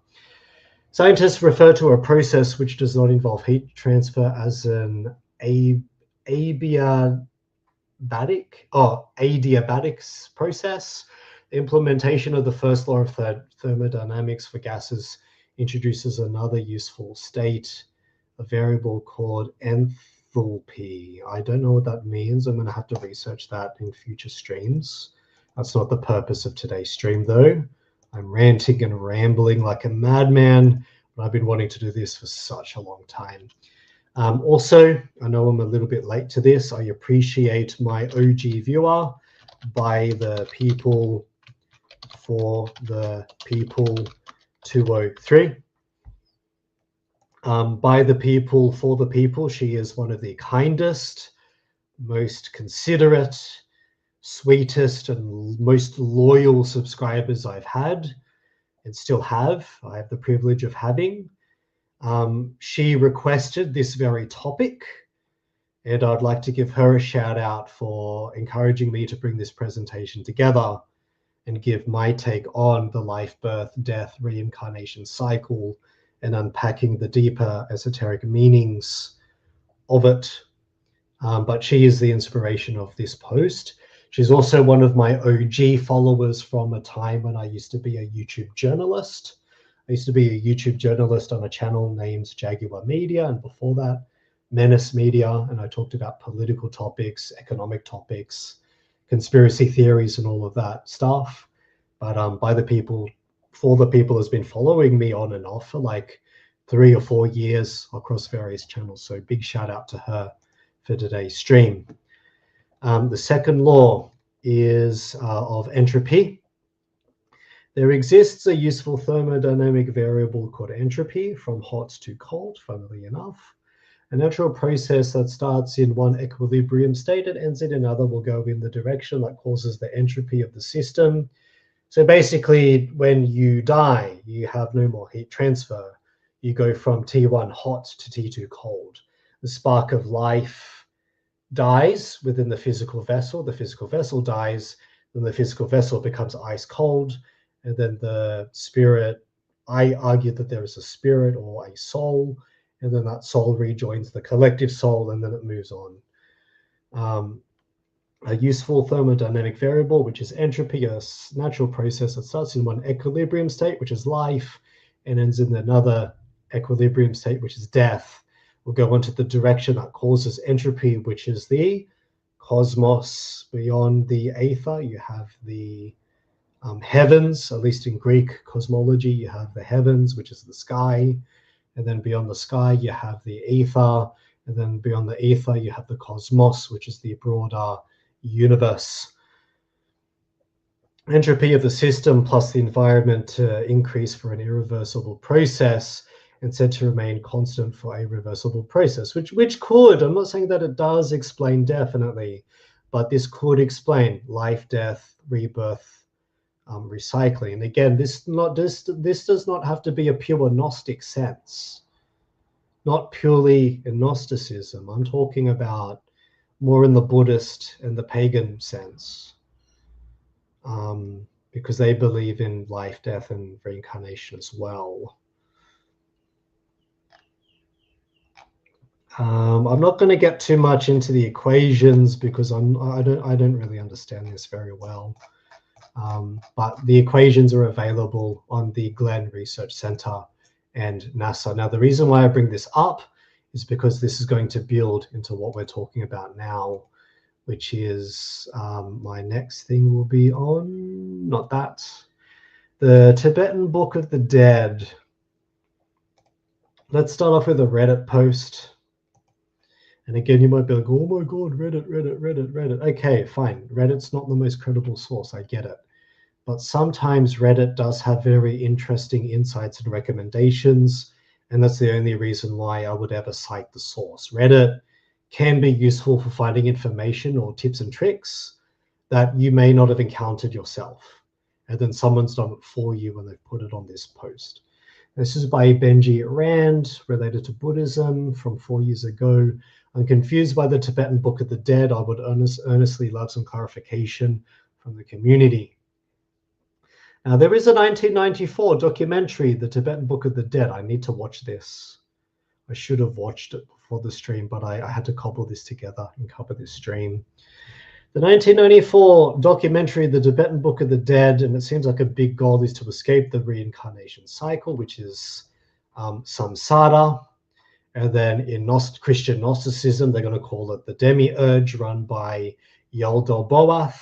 Scientists refer to a process which does not involve heat transfer as an adiabatic process. The implementation of the first law of thermodynamics for gases introduces another useful state, a variable called enthalpy. I don't know what that means. I'm going to have to research that in future streams. That's not the purpose of today's stream, though. I'm ranting and rambling like a madman, but I've been wanting to do this for such a long time. Also, I know I'm a little bit late to this. I appreciate my OG viewer, by the people, for the people 203. By the people, for the people, she is one of the kindest, most considerate, sweetest, and most loyal subscribers I've had and still have. I have the privilege of having. She requested this very topic, and I'd like to give her a shout out for encouraging me to bring this presentation together and give my take on the life, birth, death, reincarnation cycle, and unpacking the deeper esoteric meanings of it. But she is the inspiration of this post. She's also one of my OG followers from a time when I used to be a YouTube journalist. I used to be a YouTube journalist on a channel named Jaguar Media, and before that, Menace Media, and I talked about political topics, economic topics, conspiracy theories, and all of that stuff. But by the people, for the people, has been following me on and off for like 3 or 4 years across various channels. So big shout out to her for today's stream. The second law is of entropy. There exists a useful thermodynamic variable called entropy, from hot to cold, funnily enough. A natural process that starts in one equilibrium state and ends in another will go in the direction that causes the entropy of the system. So basically, when you die, you have no more heat transfer. You go from T1 hot to T2 cold. The spark of life dies within the physical vessel dies, then the physical vessel becomes ice cold, and then the spirit, I argue that there is a spirit or a soul, and then that soul rejoins the collective soul, and then it moves on. A useful thermodynamic variable, which is entropy, a natural process that starts in one equilibrium state, which is life, and ends in another equilibrium state, which is death, will go into the direction that causes entropy, which is the cosmos. Beyond the aether, you have the heavens. At least in Greek cosmology, you have the heavens, which is the sky. And then beyond the sky, you have the ether. And then beyond the ether, you have the cosmos, which is the broader universe. Entropy of the system plus the environment increase for an irreversible process and said to remain constant for a reversible process, which could, I'm not saying that it does explain definitely, but this could explain life, death, rebirth, recycling. And again, this does not have to be a pure Gnostic sense, not purely in Gnosticism. I'm talking about more in the Buddhist and the pagan sense, because they believe in life, death, and reincarnation as well. I'm not going to get too much into the equations because I don't really understand this very well. But the equations are available on the Glenn Research Center and NASA. Now, the reason why I bring this up is because this is going to build into what we're talking about now, which is my next thing will be on, not that, the Tibetan Book of the Dead. Let's start off with a Reddit post. And again, you might be like, oh my God, Reddit. Okay, fine. Reddit's not the most credible source. I get it. But sometimes Reddit does have very interesting insights and recommendations. And that's the only reason why I would ever cite the source. Reddit can be useful for finding information or tips and tricks that you may not have encountered yourself. And then someone's done it for you when they've put it on this post. This is by Benji Rand, related to Buddhism from 4 years ago. I'm confused by the Tibetan Book of the Dead. I would earnestly love some clarification from the community. Now, there is a 1994 documentary, The Tibetan Book of the Dead. I need to watch this. I should have watched it before the stream, but I had to cobble this together and cover this stream. The 1994 documentary, The Tibetan Book of the Dead, and it seems like a big goal is to escape the reincarnation cycle, which is samsara. And then in Christian Gnosticism, they're going to call it the demiurge, run by Yaldabaoth.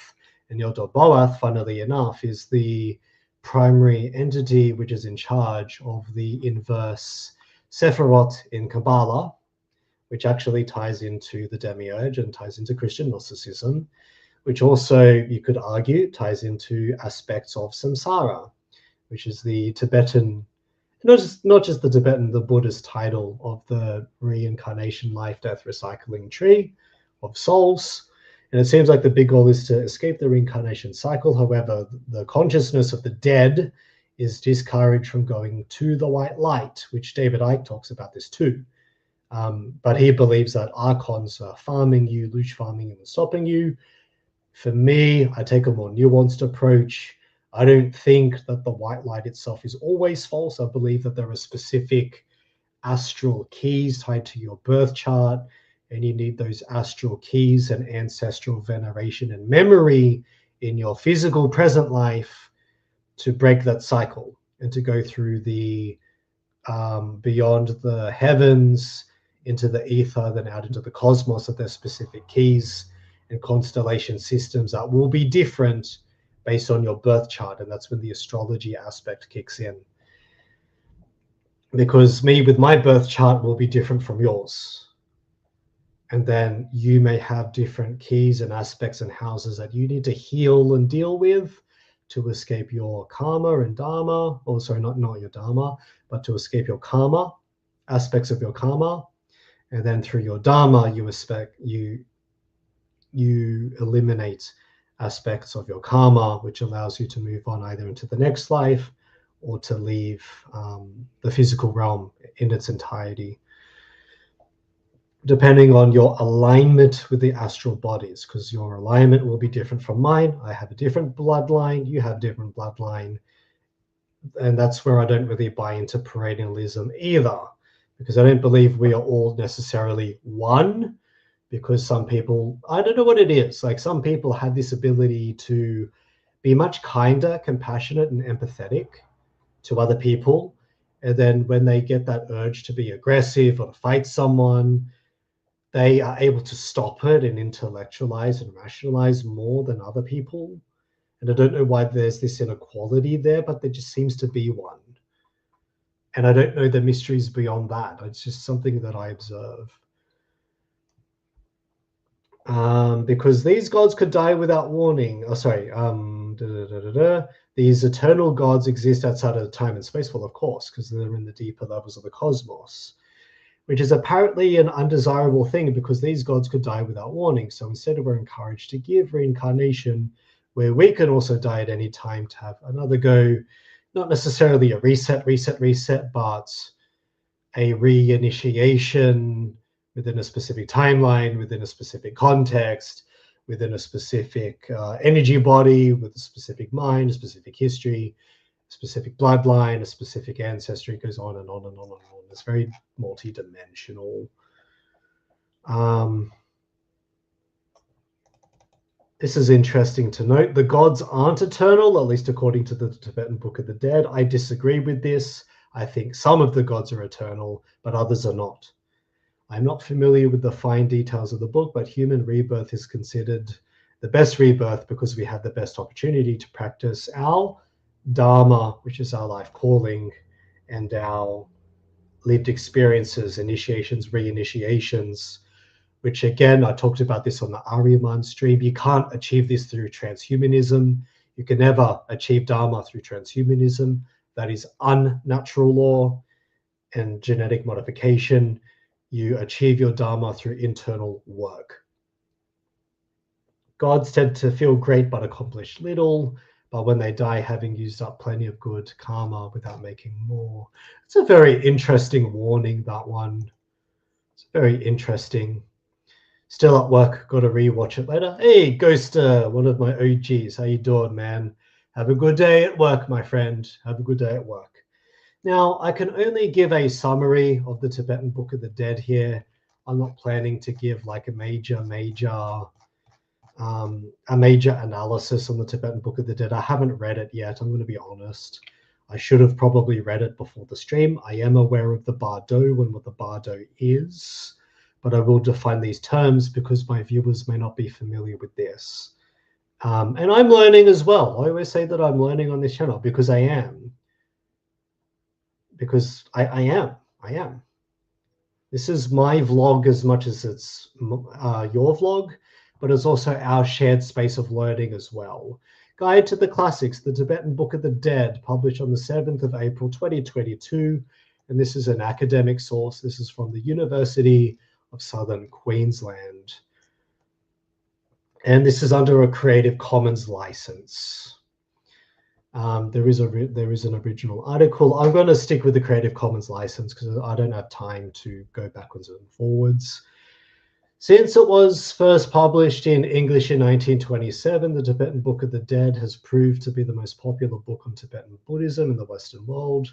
And Yaldabaoth, funnily enough, is the primary entity which is in charge of the inverse Sephirot in Kabbalah, which actually ties into the demiurge and ties into Christian Gnosticism, which also, you could argue, ties into aspects of samsara, which is the Tibetan, not just the Tibetan, the Buddhist title of the reincarnation, life, death, recycling tree of souls. And it seems like the big goal is to escape the reincarnation cycle. However, the consciousness of the dead is discouraged from going to the white light, which David Icke talks about this too. But he believes that archons are farming you, louche farming you and stopping you. For me, I take a more nuanced approach. I don't think that the white light itself is always false. I believe that there are specific astral keys tied to your birth chart, and you need those astral keys and ancestral veneration and memory in your physical present life to break that cycle and to go through the beyond the heavens into the ether, then out into the cosmos. That there's specific keys and constellation systems that will be different based on your birth chart, and that's when the astrology aspect kicks in. Because me with my birth chart will be different from yours. And then you may have different keys and aspects and houses that you need to heal and deal with to escape your karma and dharma. Oh, sorry, not your dharma, but to escape your karma, aspects of your karma. And then through your dharma, you eliminate aspects of your karma, which allows you to move on either into the next life or to leave the physical realm in its entirety, depending on your alignment with the astral bodies, because your alignment will be different from mine. I have a different bloodline, you have different bloodline. And that's where I don't really buy into perennialism either, because I don't believe we are all necessarily one. Because some people, I don't know what it is, like some people have this ability to be much kinder, compassionate, and empathetic to other people. And then when they get that urge to be aggressive or to fight someone, they are able to stop it and intellectualize and rationalize more than other people. And I don't know why there's this inequality there, but there just seems to be one. And I don't know the mysteries beyond that. It's just something that I observe. Because these gods could die without warning. Oh, sorry. These eternal gods exist outside of time and space. Well, of course, because they're in the deeper levels of the cosmos, which is apparently an undesirable thing because these gods could die without warning. So instead, we're encouraged to give reincarnation, where we can also die at any time to have another go. Not necessarily a reset, but a reinitiation within a specific timeline, within a specific context, within a specific energy body, with a specific mind, a specific history, a specific bloodline, a specific ancestry. It goes on and on and on and on. It's very multi-dimensional. This is interesting to note. The gods aren't eternal, at least according to the Tibetan Book of the Dead. I disagree with this. I think some of the gods are eternal, but others are not. I'm not familiar with the fine details of the book, but human rebirth is considered the best rebirth because we have the best opportunity to practice our dharma, which is our life calling, and our lived experiences, initiations, reinitiations, which again, I talked about this on the Ariman stream. You can't achieve this through transhumanism. You can never achieve dharma through transhumanism. That is unnatural law and genetic modification. You achieve your dharma through internal work. Gods tend to feel great but accomplish little, but when they die, having used up plenty of good karma without making more. It's a very interesting warning, that one. It's very interesting. Still at work, got to rewatch it later. Hey, Ghoster, one of my OGs. How you doing, man? Have a good day at work, my friend. Have a good day at work. Now, I can only give a summary of the Tibetan Book of the Dead here. I'm not planning to give like a major analysis on the Tibetan Book of the Dead. I haven't read it yet. I'm going to be honest. I should have probably read it before the stream. I am aware of the Bardo and what the Bardo is, but I will define these terms because my viewers may not be familiar with this. And I'm learning as well. I always say that I'm learning on this channel because I am. Because I am. This is my vlog as much as it's your vlog, but it's also our shared space of learning as well. Guide to the Classics, the Tibetan Book of the Dead, published on the 7th of April 2022. And this is an academic source. This is from the University of Southern Queensland. And this is under a Creative Commons license. There is an original article. I'm going to stick with the Creative Commons license because I don't have time to go backwards and forwards. Since it was first published in English in 1927, the Tibetan Book of the Dead has proved to be the most popular book on Tibetan Buddhism in the Western world.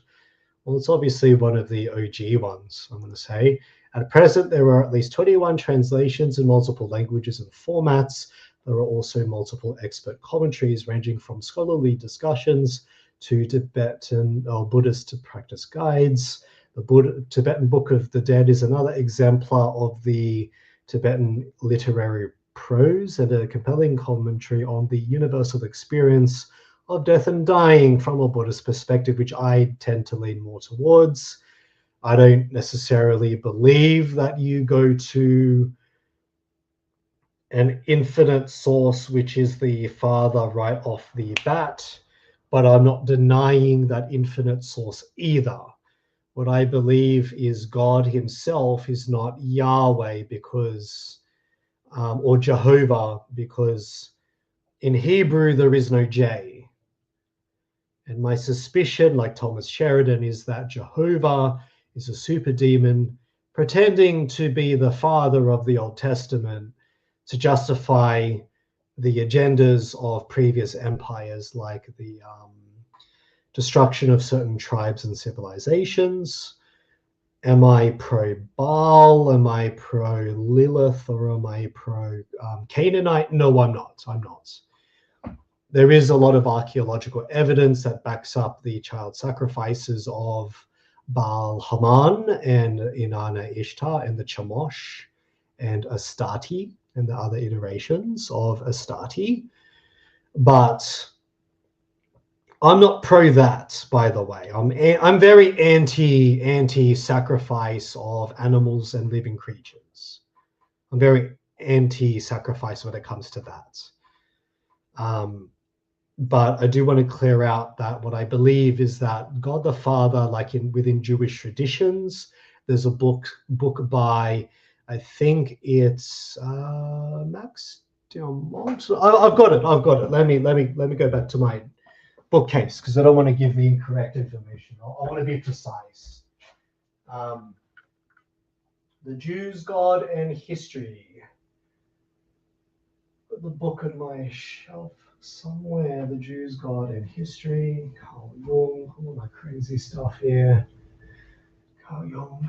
Well, it's obviously one of the OG ones, I'm going to say. At present, there are at least 21 translations in multiple languages and formats. There are also multiple expert commentaries ranging from scholarly discussions to Tibetan or Buddhist practice guides. The Tibetan Book of the Dead is another exemplar of the Tibetan literary prose and a compelling commentary on the universal experience of death and dying from a Buddhist perspective, which I tend to lean more towards. I don't necessarily believe that you go to an infinite source, which is the Father right off the bat, but I'm not denying that infinite source either. What I believe is God himself is not Yahweh because, or Jehovah, because in Hebrew there is no J. And my suspicion, like Thomas Sheridan, is that Jehovah is a super demon pretending to be the father of the Old Testament to justify the agendas of previous empires, like the destruction of certain tribes and civilizations. Am I pro Baal? Am I pro Lilith? Or am I pro Canaanite? No, I'm not. I'm not. There is a lot of archaeological evidence that backs up the child sacrifices of Baal Haman and Inanna Ishtar and the Chemosh and Astarte and the other iterations of Astarte. But I'm not pro that, by the way. I'm very anti sacrifice of animals and living creatures. I'm very anti-sacrifice when it comes to that. But I do want to clear out that what I believe is that God the Father, like within Jewish traditions, there's a book by, I think it's Max Diamont. I've got it. Let me go back to my bookcase because I don't want to give the incorrect information. I want to be precise. The Jews, God, and History. Put the book on my shelf somewhere. The Jews, God, and History. Carl Jung. All my crazy stuff here. Carl Jung.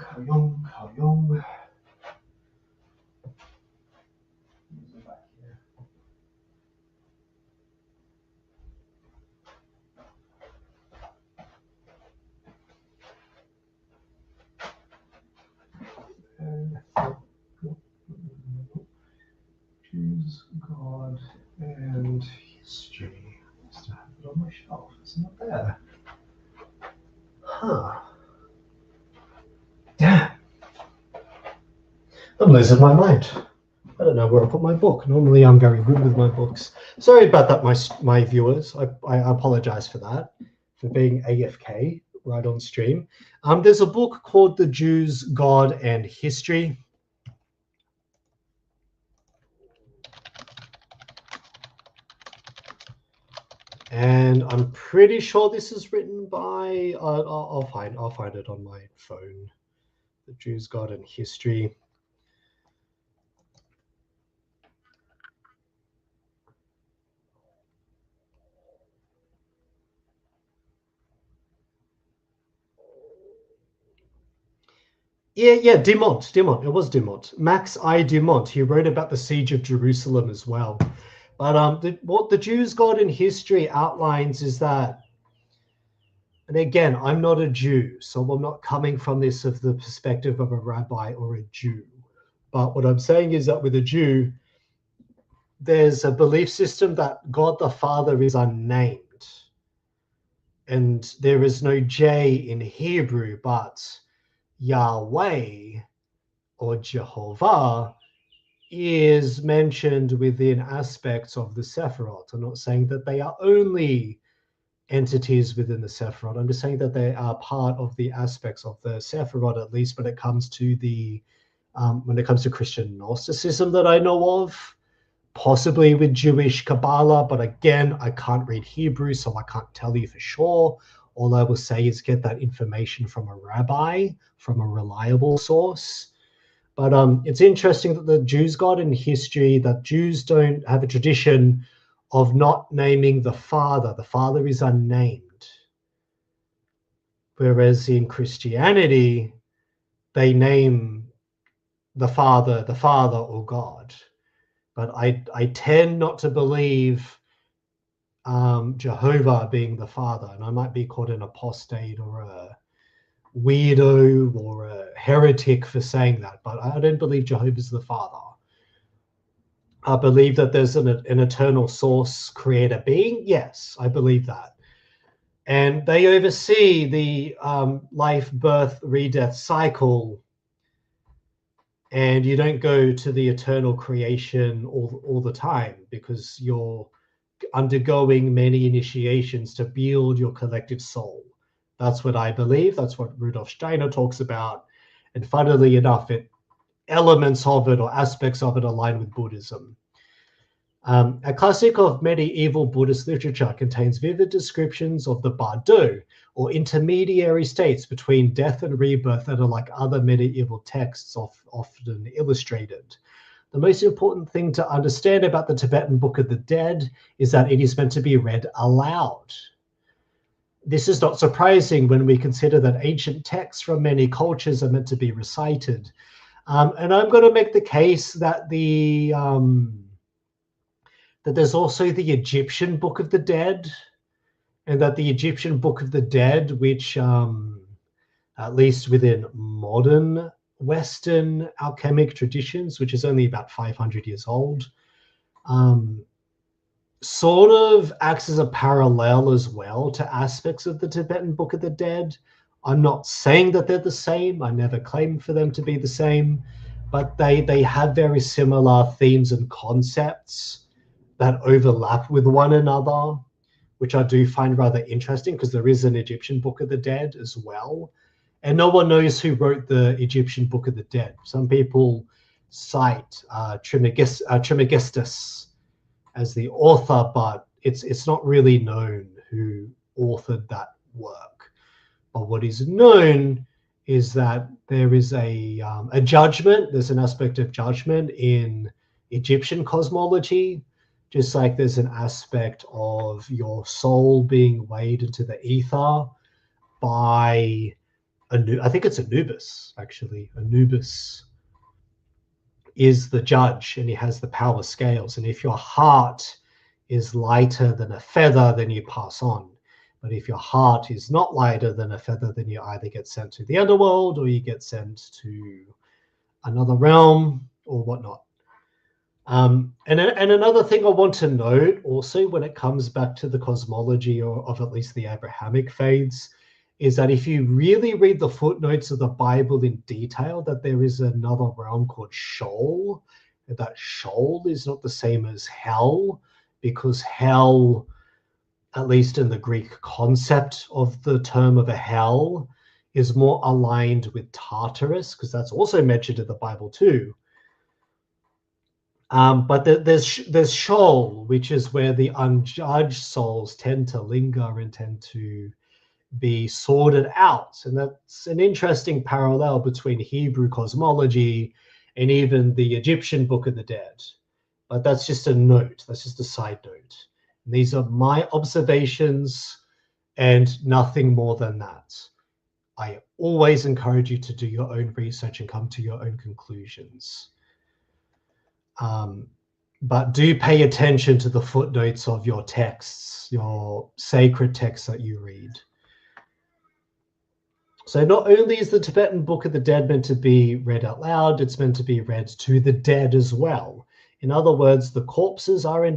Jews, God, and History. I used to have it on my shelf. It's not there. Huh. Damn. I'm losing my mind. I don't know where I put my book. Normally I'm very good with my books. Sorry about that, my viewers. I apologize for that, for being AFK right on stream. There's a book called The Jews, God, and History. And I'm pretty sure this is written by, I'll find it on my phone. The Jews, God, and History. Yeah, Dumont. It was Dumont. Max I. Dumont. He wrote about the siege of Jerusalem as well. But what the Jews' God in history outlines is that, and again, I'm not a Jew, so I'm not coming from this of the perspective of a rabbi or a Jew. But what I'm saying is that with a Jew, there's a belief system that God the Father is unnamed. And there is no J in Hebrew, but Yahweh or Jehovah is mentioned within aspects of the Sephiroth. I'm not saying that they are only entities within the Sephiroth. I'm just saying that they are part of the aspects of the Sephiroth, at least when it comes to Christian Gnosticism that I know of, possibly with Jewish Kabbalah. But again, I can't read Hebrew, so I can't tell you for sure. All I will say is get that information from a rabbi, from a reliable source. But it's interesting that the Jews' God in history, that Jews don't have a tradition of not naming the Father. The Father is unnamed. Whereas in Christianity, they name the Father or God. But I tend not to believe Jehovah being the Father. And I might be called an apostate or a weirdo or a heretic for saying that, but I don't believe Jehovah's the Father. I believe that there's an eternal source creator being. Yes, I believe that. And they oversee the life, birth, re-death cycle. And you don't go to the eternal creation all the time, because you're undergoing many initiations to build your collective soul. That's what I believe. That's what Rudolph Steiner talks about. And funnily enough, elements of it or aspects of it align with Buddhism. A classic of medieval Buddhist literature contains vivid descriptions of the Bardo, or intermediary states between death and rebirth, that are like other medieval texts often illustrated. The most important thing to understand about the Tibetan Book of the Dead is that it is meant to be read aloud. This is not surprising when we consider that ancient texts from many cultures are meant to be recited. And I'm going to make the case that that there's also the Egyptian Book of the Dead, and that the Egyptian Book of the Dead, which at least within modern Western alchemic traditions, which is only about 500 years old, sort of acts as a parallel as well to aspects of the Tibetan Book of the Dead. I'm not saying that they're the same. I never claimed for them to be the same, but they have very similar themes and concepts that overlap with one another, which I do find rather interesting, because there is an Egyptian Book of the Dead as well. And no one knows who wrote the Egyptian Book of the Dead. Some people cite Trismegistus as the author, but it's not really known who authored that work. But what is known is that there is a judgment. There's an aspect of judgment in Egyptian cosmology, just like there's an aspect of your soul being weighed into the ether by I think it's Anubis, actually. Anubis is the judge, and he has the power scales. And if your heart is lighter than a feather, then you pass on. But if your heart is not lighter than a feather, then you either get sent to the underworld or you get sent to another realm or whatnot. And another thing I want to note also, when it comes back to the cosmology of at least the Abrahamic faiths, is that if you really read the footnotes of the Bible in detail, that there is another realm called Sheol. That Sheol is not the same as hell, because hell, at least in the Greek concept of the term of a hell, is more aligned with Tartarus, because that's also mentioned in the Bible too. But there's Sheol, which is where the unjudged souls tend to linger and tend to be sorted out. And that's an interesting parallel between Hebrew cosmology and even the Egyptian Book of the Dead. But that's just a note. That's just a side note. And these are my observations and nothing more than that. I always encourage you to do your own research and come to your own conclusions. But do pay attention to the footnotes of your texts, your sacred texts that you read. So not only is the Tibetan Book of the Dead meant to be read out loud, it's meant to be read to the dead as well. In other words, the corpses are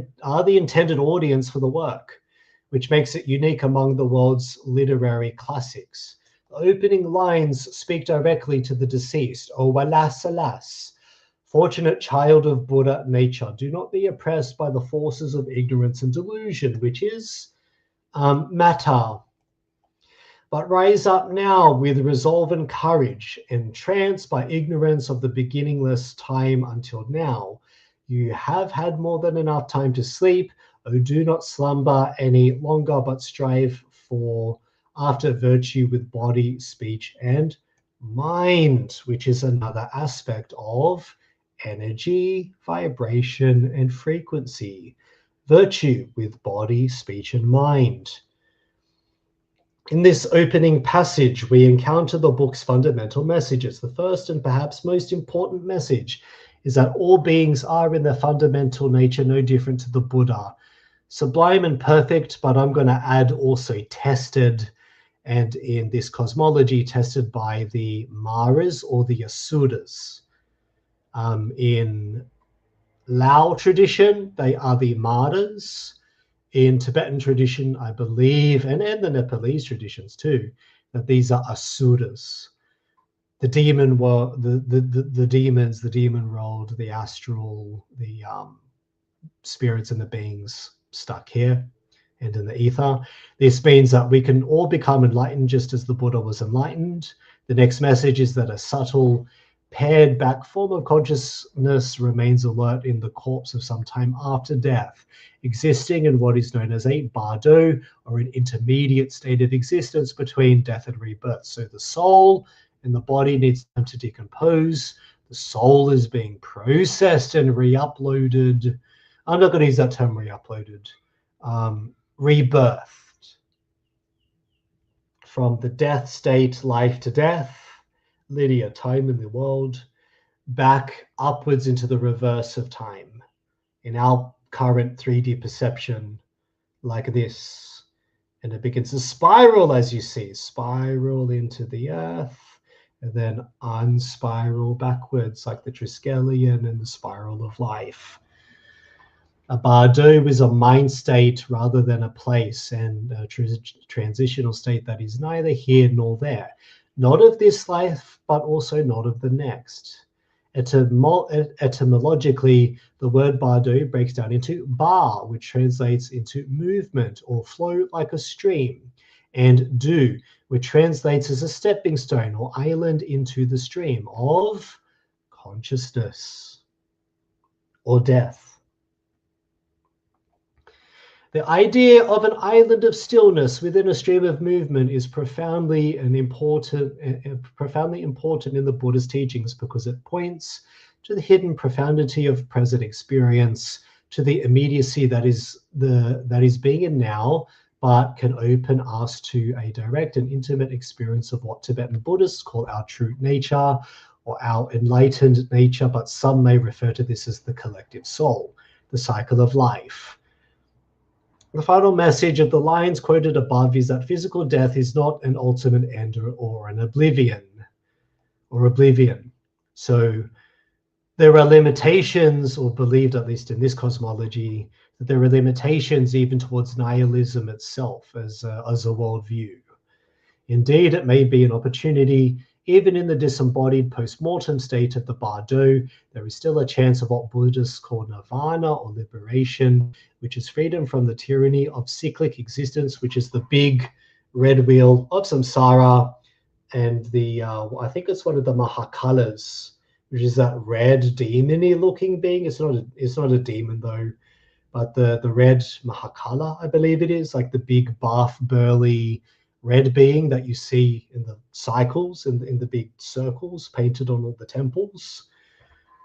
the intended audience for the work, which makes it unique among the world's literary classics. The opening lines speak directly to the deceased. Oh, alas, alas, fortunate child of Buddha nature, do not be oppressed by the forces of ignorance and delusion, which is matter. But rise up now with resolve and courage, entranced by ignorance of the beginningless time until now. You have had more than enough time to sleep. Oh, do not slumber any longer, but strive after virtue with body, speech, and mind, which is another aspect of energy, vibration, and frequency. Virtue with body, speech, and mind. In this opening passage, we encounter the book's fundamental messages. The first and perhaps most important message is that all beings are in their fundamental nature no different to the Buddha. Sublime and perfect, but I'm going to add also tested, and in this cosmology, tested by the Maras or the Asuras. In Lao tradition, they are the Maras. In Tibetan tradition, I believe, and the Nepalese traditions too, that these are asuras. The demon world, the demons, the demon world, the astral, the spirits and the beings stuck here and in the ether. This means that we can all become enlightened just as the Buddha was enlightened. The next message is that a subtle, pared back form of consciousness remains alert in the corpse of some time after death, existing in what is known as a Bardo, or an intermediate state of existence between death and rebirth. So the soul and the body needs time to decompose. The soul is being processed and re-uploaded. I'm not going to use that term re-uploaded. Rebirthed. From the death state, life to death, linear time in the world, back upwards into the reverse of time. In our current 3D perception, like this. And it begins to spiral, as you see, spiral into the earth, and then unspiral backwards, like the Triskelion and the spiral of life. A Bardo is a mind state rather than a place, and a transitional state that is neither here nor there. Not of this life, but also not of the next. Etymologically, the word Bardo breaks down into bar, which translates into movement or flow like a stream, and do, which translates as a stepping stone or island into the stream of consciousness or death. The idea of an island of stillness within a stream of movement is profoundly important in the Buddha's teachings, because it points to the hidden profundity of present experience, to the immediacy that is being in now, but can open us to a direct and intimate experience of what Tibetan Buddhists call our true nature or our enlightened nature, but some may refer to this as the collective soul, the cycle of life. The final message of the lines quoted above is that physical death is not an ultimate end or an oblivion. So there are limitations, or believed at least in this cosmology, that there are limitations even towards nihilism itself as a worldview. Indeed, it may be an opportunity. Even in the disembodied post-mortem state of the Bardo, there is still a chance of what Buddhists call nirvana or liberation, which is freedom from the tyranny of cyclic existence, which is the big red wheel of samsara, and the I think it's one of the Mahakalas, which is that red demon-y looking being. It's not a demon though, but the red Mahakala, I believe it is, like the big buff burly red being that you see in the cycles, in the big circles painted on all the temples.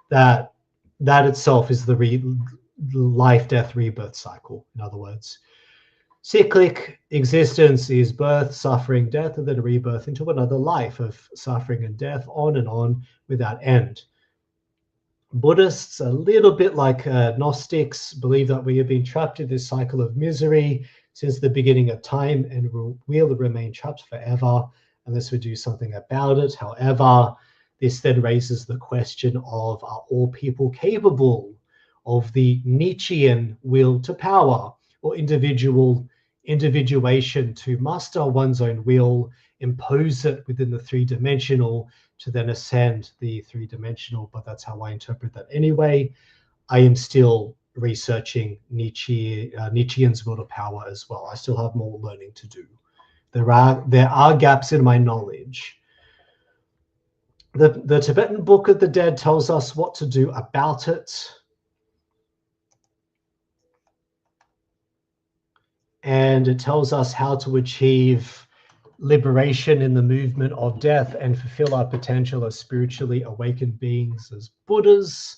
That itself is the life, death, rebirth cycle, in other words. Cyclic existence is birth, suffering, death, and then a rebirth into another life of suffering and death, on and on without end. Buddhists, a little bit like Gnostics, believe that we have been trapped in this cycle of misery since the beginning of time and will remain trapped forever unless we do something about it. However, this then raises the question of, are all people capable of the Nietzschean will to power, or individuation to master one's own will, impose it within the three-dimensional to then ascend the three-dimensional? But that's how I interpret that anyway. I am still researching Nietzschean's will to power as well. I still have more learning to do. There are gaps in my knowledge. The Tibetan Book of the Dead tells us what to do about it. And it tells us how to achieve liberation in the movement of death and fulfill our potential as spiritually awakened beings, as Buddhas.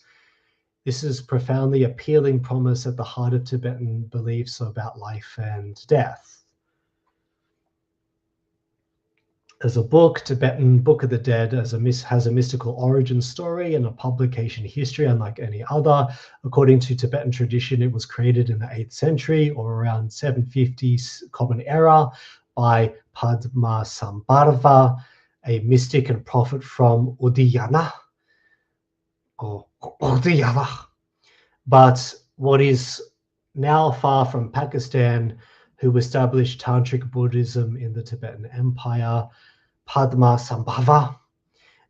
This is profoundly appealing promise at the heart of Tibetan beliefs about life and death. As a book, Tibetan Book of the Dead has a mystical origin story and a publication history unlike any other. According to Tibetan tradition, it was created in the 8th century or around 750 Common Era by Padmasambhava, a mystic and prophet from Udayana, but what is now far from Pakistan, who established Tantric Buddhism in the Tibetan Empire. Padmasambhava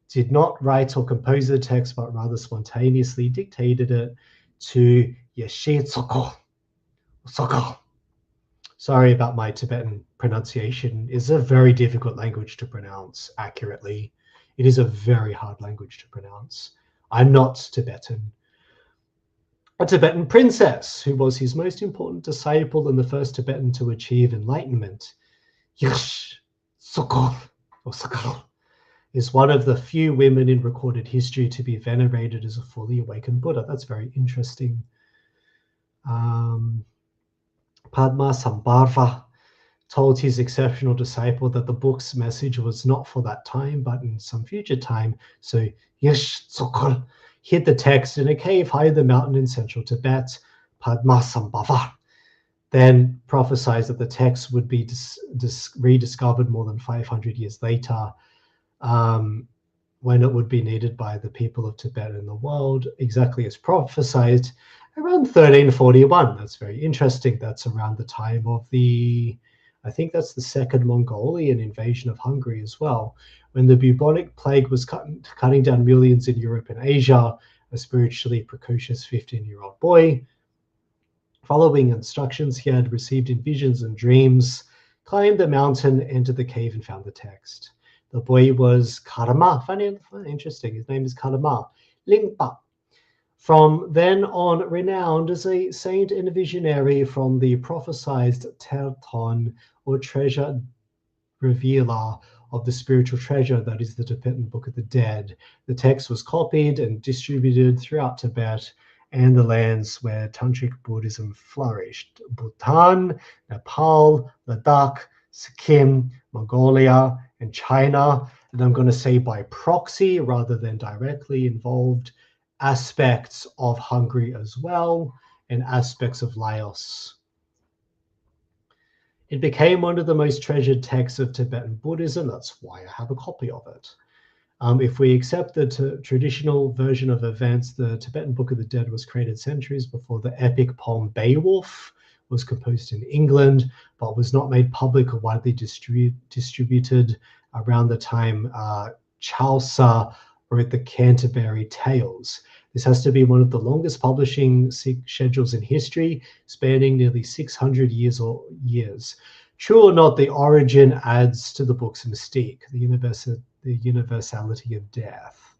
did not write or compose the text, but rather spontaneously dictated it to Yeshe Tsokol. Sorry about my Tibetan pronunciation. It's a very difficult language to pronounce accurately. It is a very hard language to pronounce. I'm not Tibetan. A Tibetan princess who was his most important disciple and the first Tibetan to achieve enlightenment. Yeshe Tsokol, or Sakal, is one of the few women in recorded history to be venerated as a fully awakened Buddha. That's very interesting. Padmasambhava told his exceptional disciple that the book's message was not for that time, but in some future time. So Yeshe Tsokol hid the text in a cave high in the mountain in central Tibet. Padmasambhava then prophesied that the text would be rediscovered more than 500 years later, when it would be needed by the people of Tibet and the world, exactly as prophesied around 1341. That's very interesting. That's around the time of I think that's the second Mongolian invasion of Hungary as well, when the bubonic plague was cutting down millions in Europe and Asia. A spiritually precocious 15-year-old boy, following instructions he had received in visions and dreams, climbed the mountain, entered the cave, and found the text. The boy was Karma. Funny, interesting. His name is Karma Lingpa. From then on, renowned as a saint and a visionary from the prophesied Terton, or treasure revealer of the spiritual treasure that is the Tibetan Book of the Dead. The text was copied and distributed throughout Tibet and the lands where Tantric Buddhism flourished: Bhutan, Nepal, Ladakh, Sikkim, Mongolia, and China. And I'm going to say by proxy rather than directly involved, aspects of Hungary as well, and aspects of Laos. It became one of the most treasured texts of Tibetan Buddhism. That's why I have a copy of it. If we accept the traditional version of events, the Tibetan Book of the Dead was created centuries before the epic poem Beowulf was composed in England, but was not made public or widely distributed around the time Chaucer wrote the Canterbury Tales. This has to be one of the longest publishing schedules in history, spanning nearly 600 years. True or not, the origin adds to the book's mystique, the universality of death.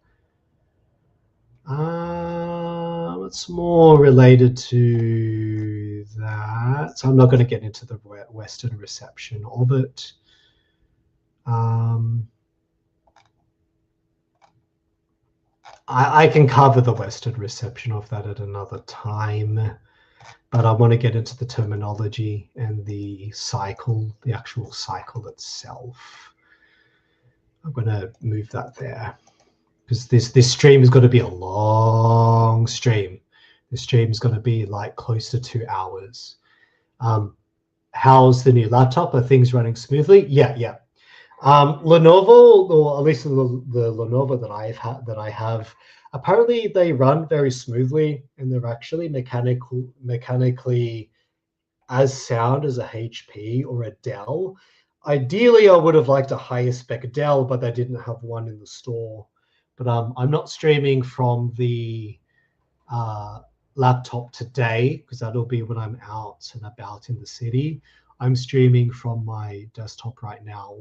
It's more related to that. So I'm not going to get into the Western reception of it. I can cover the Western reception of that at another time. but I want to get into the terminology and the cycle, the actual cycle itself. I'm going to move that there because this stream is going to be a long stream. This stream is going to be like close to 2 hours. How's the new laptop? Are things running smoothly? Yeah. Lenovo, or at least the Lenovo that I have, apparently they run very smoothly, and they're actually mechanically as sound as a HP or a Dell. Ideally, I would have liked a higher spec Dell, but they didn't have one in the store. But I'm not streaming from the laptop today because that'll be when I'm out and about in the city. I'm streaming from my desktop right now.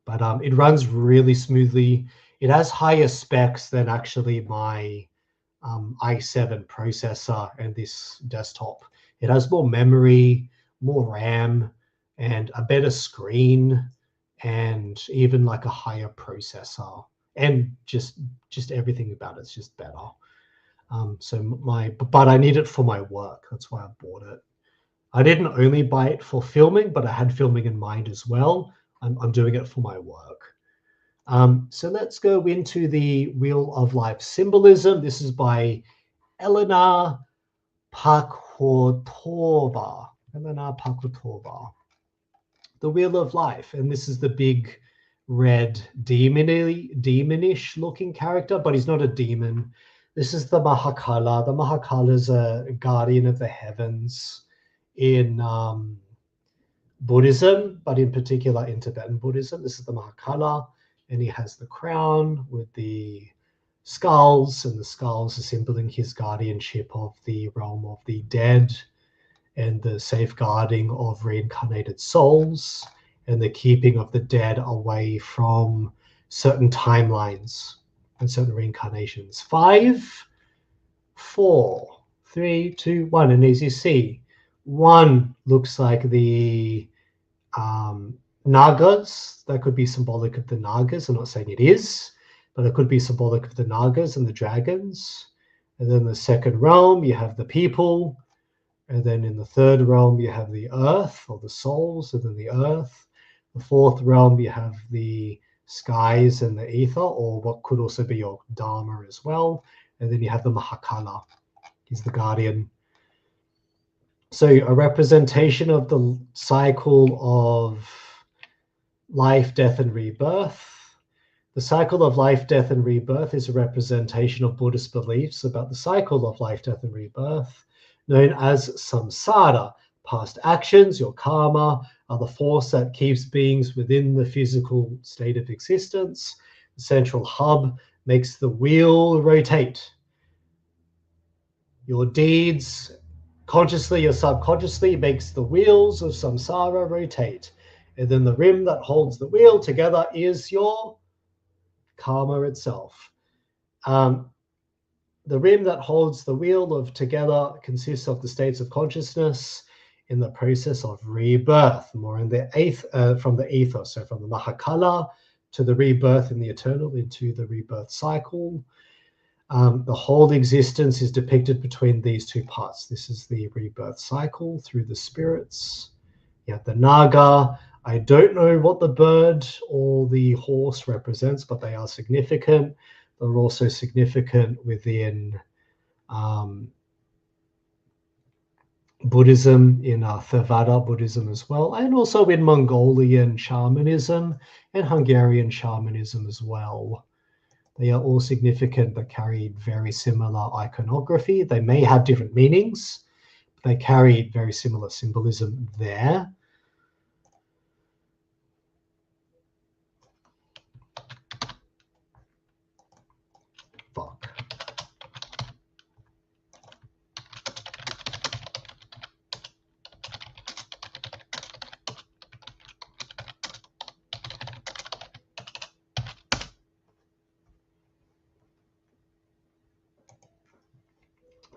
But it runs really smoothly. It has higher specs than actually my i7 processor and this desktop. It has more memory, more RAM, and a better screen, and even like a higher processor, and just everything about it's just better. But I need it for my work. That's why I bought it. I didn't only buy it for filming, but I had filming in mind as well. I'm doing it for my work. So let's go into the Wheel of Life symbolism. This is by Elena Pakhotova. The Wheel of Life. And this is the big red demonish looking character, but he's not a demon. This is the Mahakala. The Mahakala is a guardian of the heavens in Buddhism, but in particular in Tibetan Buddhism. This is the Mahakala, and he has the crown with the skulls, and the skulls are symboling his guardianship of the realm of the dead and the safeguarding of reincarnated souls and the keeping of the dead away from certain timelines and certain reincarnations. 5, 4, 3, 2, 1. And as you see, 1 looks like the Nagas. That could be symbolic of the Nagas. I'm not saying it is, but it could be symbolic of the Nagas and the dragons. And then the second realm, you have the people. And then in the third realm, you have the earth, or the souls, and then the earth. The fourth realm, you have the skies and the ether, or what could also be your Dharma as well. And then you have the Mahakala. He's the guardian. So a representation of the cycle of life, death, and rebirth. The cycle of life, death, and rebirth is a representation of Buddhist beliefs about the cycle of life, death, and rebirth, known as samsara. Past actions, your karma, are the force that keeps beings within the physical state of existence. The central hub makes the wheel rotate. Your deeds, consciously or subconsciously, makes the wheels of samsara rotate. And then the rim that holds the wheel together is your karma itself. The rim that holds the wheel of together consists of the states of consciousness in the process of rebirth, more in the from the ether, so from the Mahakala to the rebirth in the eternal into the rebirth cycle. The whole existence is depicted between these two parts. This is the rebirth cycle through the spirits. You have the Naga. I don't know what the bird or the horse represents, but they are significant. They're also significant within Buddhism, in Theravada Buddhism as well, and also in Mongolian shamanism and Hungarian shamanism as well. They are all significant but carry very similar iconography. They may have different meanings, but they carry very similar symbolism there. Fuck.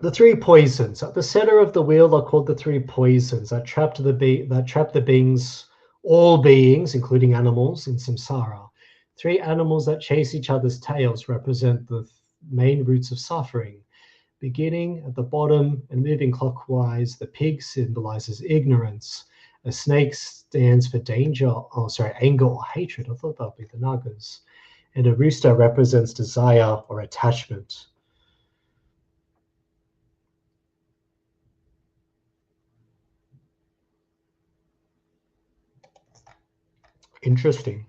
The 3 poisons at the center of the wheel are called the 3 poisons that trap the beings, all beings, including animals, in samsara. 3 animals that chase each other's tails represent the main roots of suffering. beginning at the bottom and moving clockwise. The pig symbolizes ignorance. A snake stands for danger, anger or hatred. I thought that would be the Nagas. And a rooster represents desire or attachment. Interesting.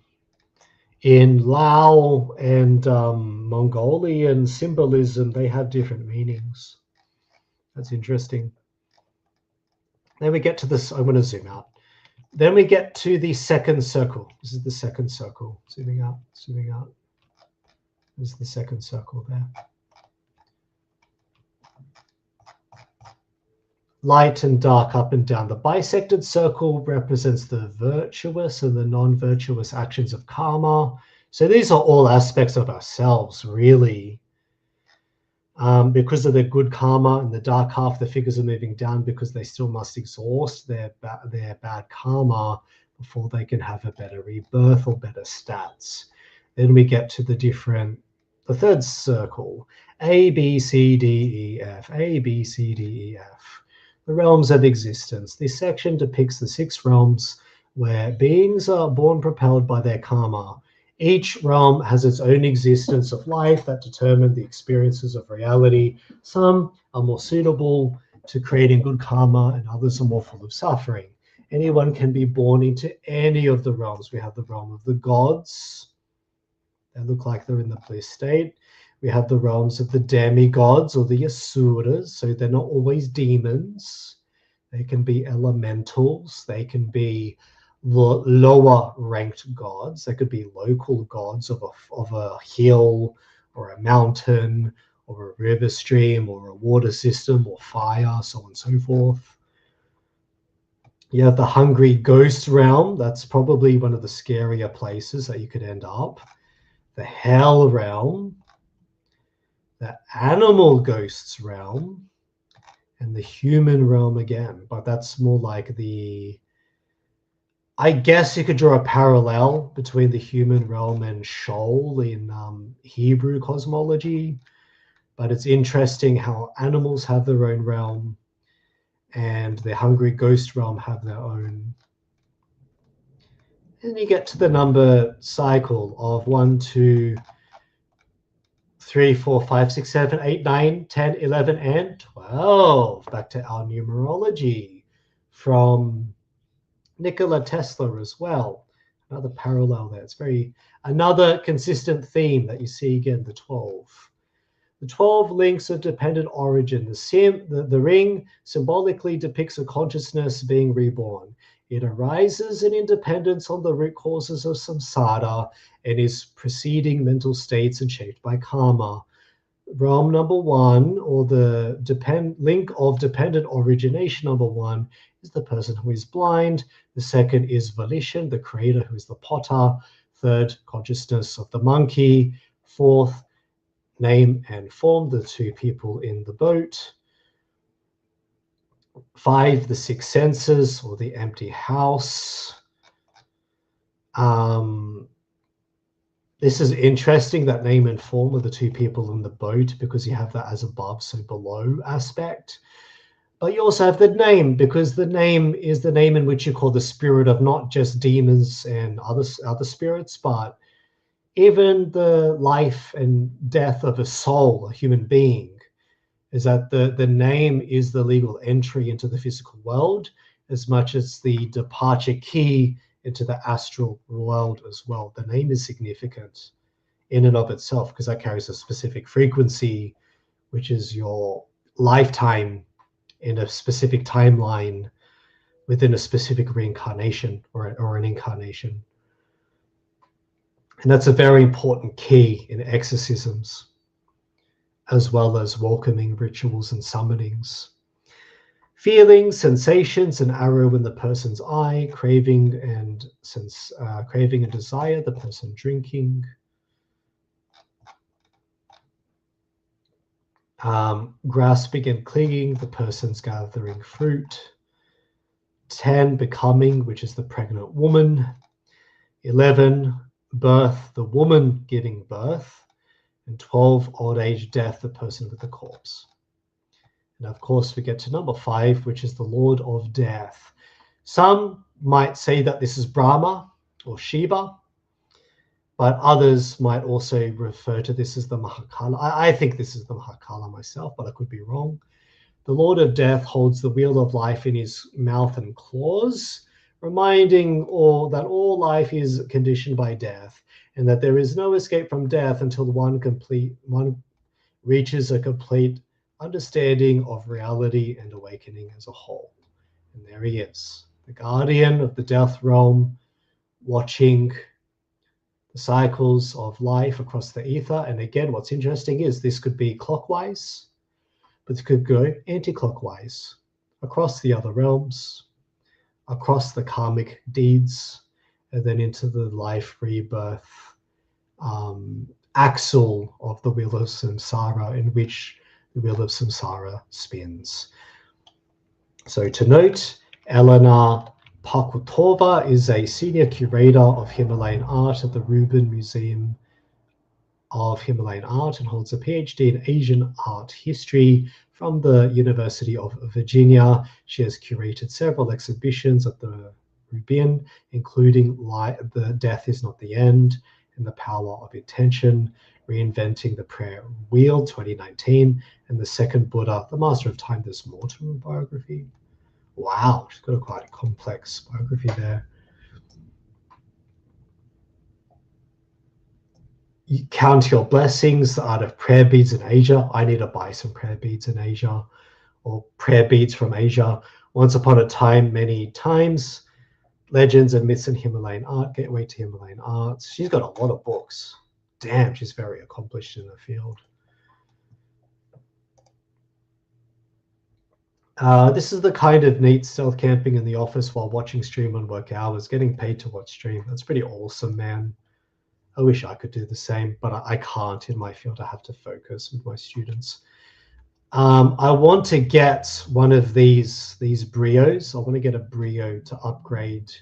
In Lao and Mongolian symbolism, they have different meanings. That's interesting. Then we get to this. I'm going to zoom out. Then we get to the second circle. This is the second circle. Zooming out, zooming out. This is the second circle there. Light and dark, up and down. The bisected circle represents the virtuous and the non-virtuous actions of karma. So these are all aspects of ourselves, really. Because of their good karma, in the dark half, the figures are moving down because they still must exhaust their bad karma before they can have a better rebirth or better stats. Then we get to the third circle, A, B, C, D, E, F, A, B, C, D, E, F. The realms of existence. This section depicts the 6 realms where beings are born propelled by their karma. Each realm has its own existence of life that determine the experiences of reality. Some are more suitable to creating good karma and others are more full of suffering. Anyone can be born into any of the realms. We have the realm of the gods. They look like they're in the bliss state. We have the realms of the demigods or the asuras. So they're not always demons. They can be elementals. They can be lower ranked gods. They could be local gods of a hill or a mountain or a river stream or a water system or fire, so on and so forth. You have the hungry ghost realm. That's probably one of the scarier places that you could end up. The hell realm, the animal ghosts realm, and the human realm again. But that's more like I guess you could draw a parallel between the human realm and Sheol in Hebrew cosmology, but it's interesting how animals have their own realm and the hungry ghost realm have their own. And you get to the number cycle of 1, 2, 3, 4, 5, 6, 7, 8, 9, 10, 11, and 12. Back to our numerology from Nikola Tesla as well. Another parallel there. It's another consistent theme that you see again, the 12. The 12 links of dependent origin. The ring symbolically depicts a consciousness being reborn. It arises in independence on the root causes of samsara and is preceding mental states and shaped by karma. Realm number 1, or the link of dependent origination number 1, is the person who is blind. The second is volition, the creator who is the potter. Third, consciousness of the monkey. Fourth, name and form, the 2 people in the boat. 5, the 6 senses, or the empty house. This is interesting, that name and form of the 2 people in the boat, because you have that as above, so below aspect. But you also have the name, because the name is the name in which you call the spirit of not just demons and other spirits, but even the life and death of a soul, a human being. Is that the name is the legal entry into the physical world as much as the departure key into the astral world as well. The name is significant in and of itself because that carries a specific frequency, which is your lifetime in a specific timeline within a specific reincarnation or an incarnation. And that's a very important key in exorcisms, as well as welcoming rituals and summonings. Feelings, sensations, an arrow in the person's eye, craving and desire, the person drinking. Grasping and clinging, the person's gathering fruit. 10, becoming, which is the pregnant woman. 11, birth, the woman giving birth. And 12, old age, death, the person with the corpse. And of course, we get to number 5, which is the Lord of Death. Some might say that this is Brahma or Shiva, but others might also refer to this as the Mahakala. I think this is the Mahakala myself, but I could be wrong. The Lord of Death holds the wheel of life in his mouth and claws, reminding all that all life is conditioned by death, and that there is no escape from death until one reaches a complete understanding of reality and awakening as a whole. And there he is, the guardian of the death realm, watching the cycles of life across the ether. And again, what's interesting is this could be clockwise, but it could go anti-clockwise across the other realms, across the karmic deeds, and then into the life rebirth axle of the wheel of samsara, in which the wheel of samsara spins. So to note, Elena Pakutova is a senior curator of Himalayan art at the Rubin Museum of Himalayan Art and holds a PhD in Asian art history from the University of Virginia. She has curated several exhibitions at the Rubin, including The Death is Not the End and The Power of Intention, Reinventing the Prayer Wheel 2019, and The Second Buddha, The Master of Time. There's more to her biography. Wow, she's got a quite complex biography there. You count your blessings, the art of prayer beads in Asia. I need to buy some prayer beads in Asia, or prayer beads from Asia. Once upon a time, many times. Legends and Myths in Himalayan Art, Gateway to Himalayan Arts. She's got a lot of books. Damn, she's very accomplished in the field. This is the kind of neat stealth camping in the office while watching stream on work hours, getting paid to watch stream. That's pretty awesome, man. I wish I could do the same, but I can't in my field. I have to focus with my students. I want to get one of these Brios. I want to get a Brio to upgrade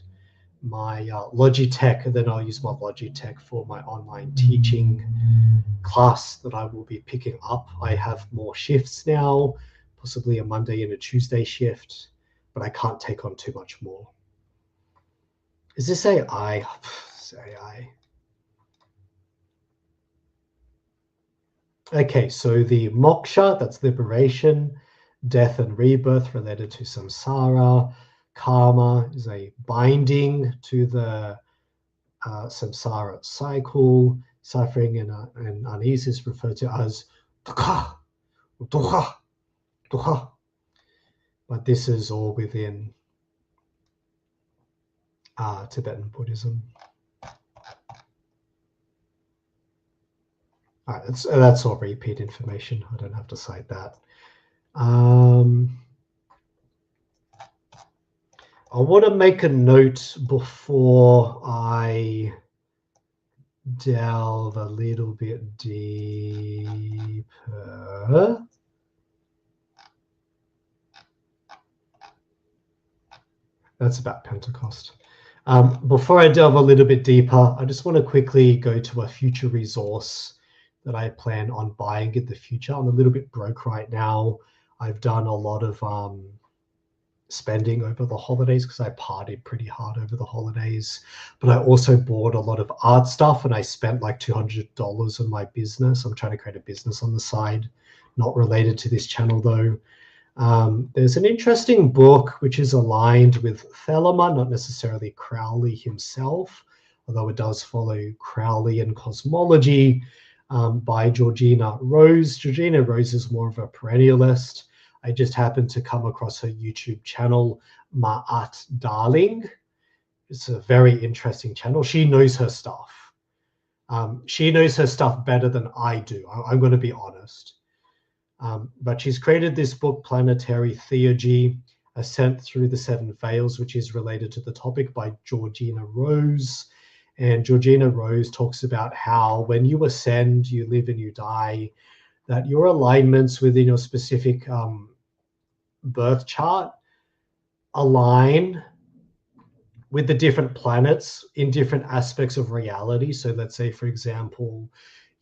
my Logitech, and then I'll use my Logitech for my online teaching class that I will be picking up. I have more shifts now, possibly a Monday and a Tuesday shift, but I can't take on too much more. Is this AI? It's AI. Okay, so the moksha, that's liberation, death and rebirth related to samsara. Karma is a binding to the samsara cycle. Suffering and unease is referred to as dukkha, dukkha, dukkha. But this is all within Tibetan Buddhism. All right, that's all repeat information. I don't have to cite that. I want to make a note before I delve a little bit deeper. That's about Pentecost. Before I delve a little bit deeper, I just want to quickly go to a future resource that I plan on buying in the future. I'm a little bit broke right now. I've done a lot of spending over the holidays because I partied pretty hard over the holidays, but I also bought a lot of art stuff, and I spent like $200 on my business. I'm trying to create a business on the side, not related to this channel though. There's an interesting book which is aligned with Thelema, not necessarily Crowley himself, although it does follow Crowleian cosmology, by Georgina Rose. Georgina Rose is more of a perennialist. I just happened to come across her YouTube channel, Ma'at Darling. It's a very interesting channel. She knows her stuff. She knows her stuff better than I do. I'm going to be honest. But she's created this book, Planetary Theurgy, Ascent Through the Seven Veils, which is related to the topic, by Georgina Rose. And Georgina Rose talks about how when you ascend, you live and you die, that your alignments within your specific birth chart align with the different planets in different aspects of reality. So let's say, for example,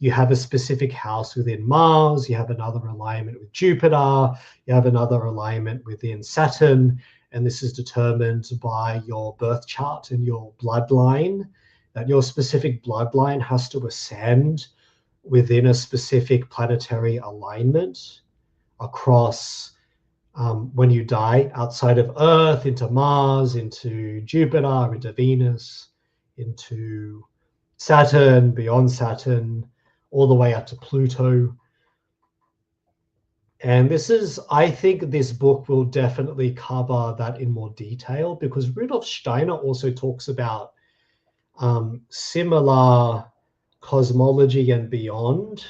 you have a specific house within Mars, you have another alignment with Jupiter, you have another alignment within Saturn, and this is determined by your birth chart and your bloodline, that your specific bloodline has to ascend within a specific planetary alignment across when you die outside of Earth, into Mars, into Jupiter, into Venus, into Saturn, beyond Saturn, all the way up to Pluto. And this is, I think this book will definitely cover that in more detail, because Rudolph Steiner also talks about similar cosmology and beyond.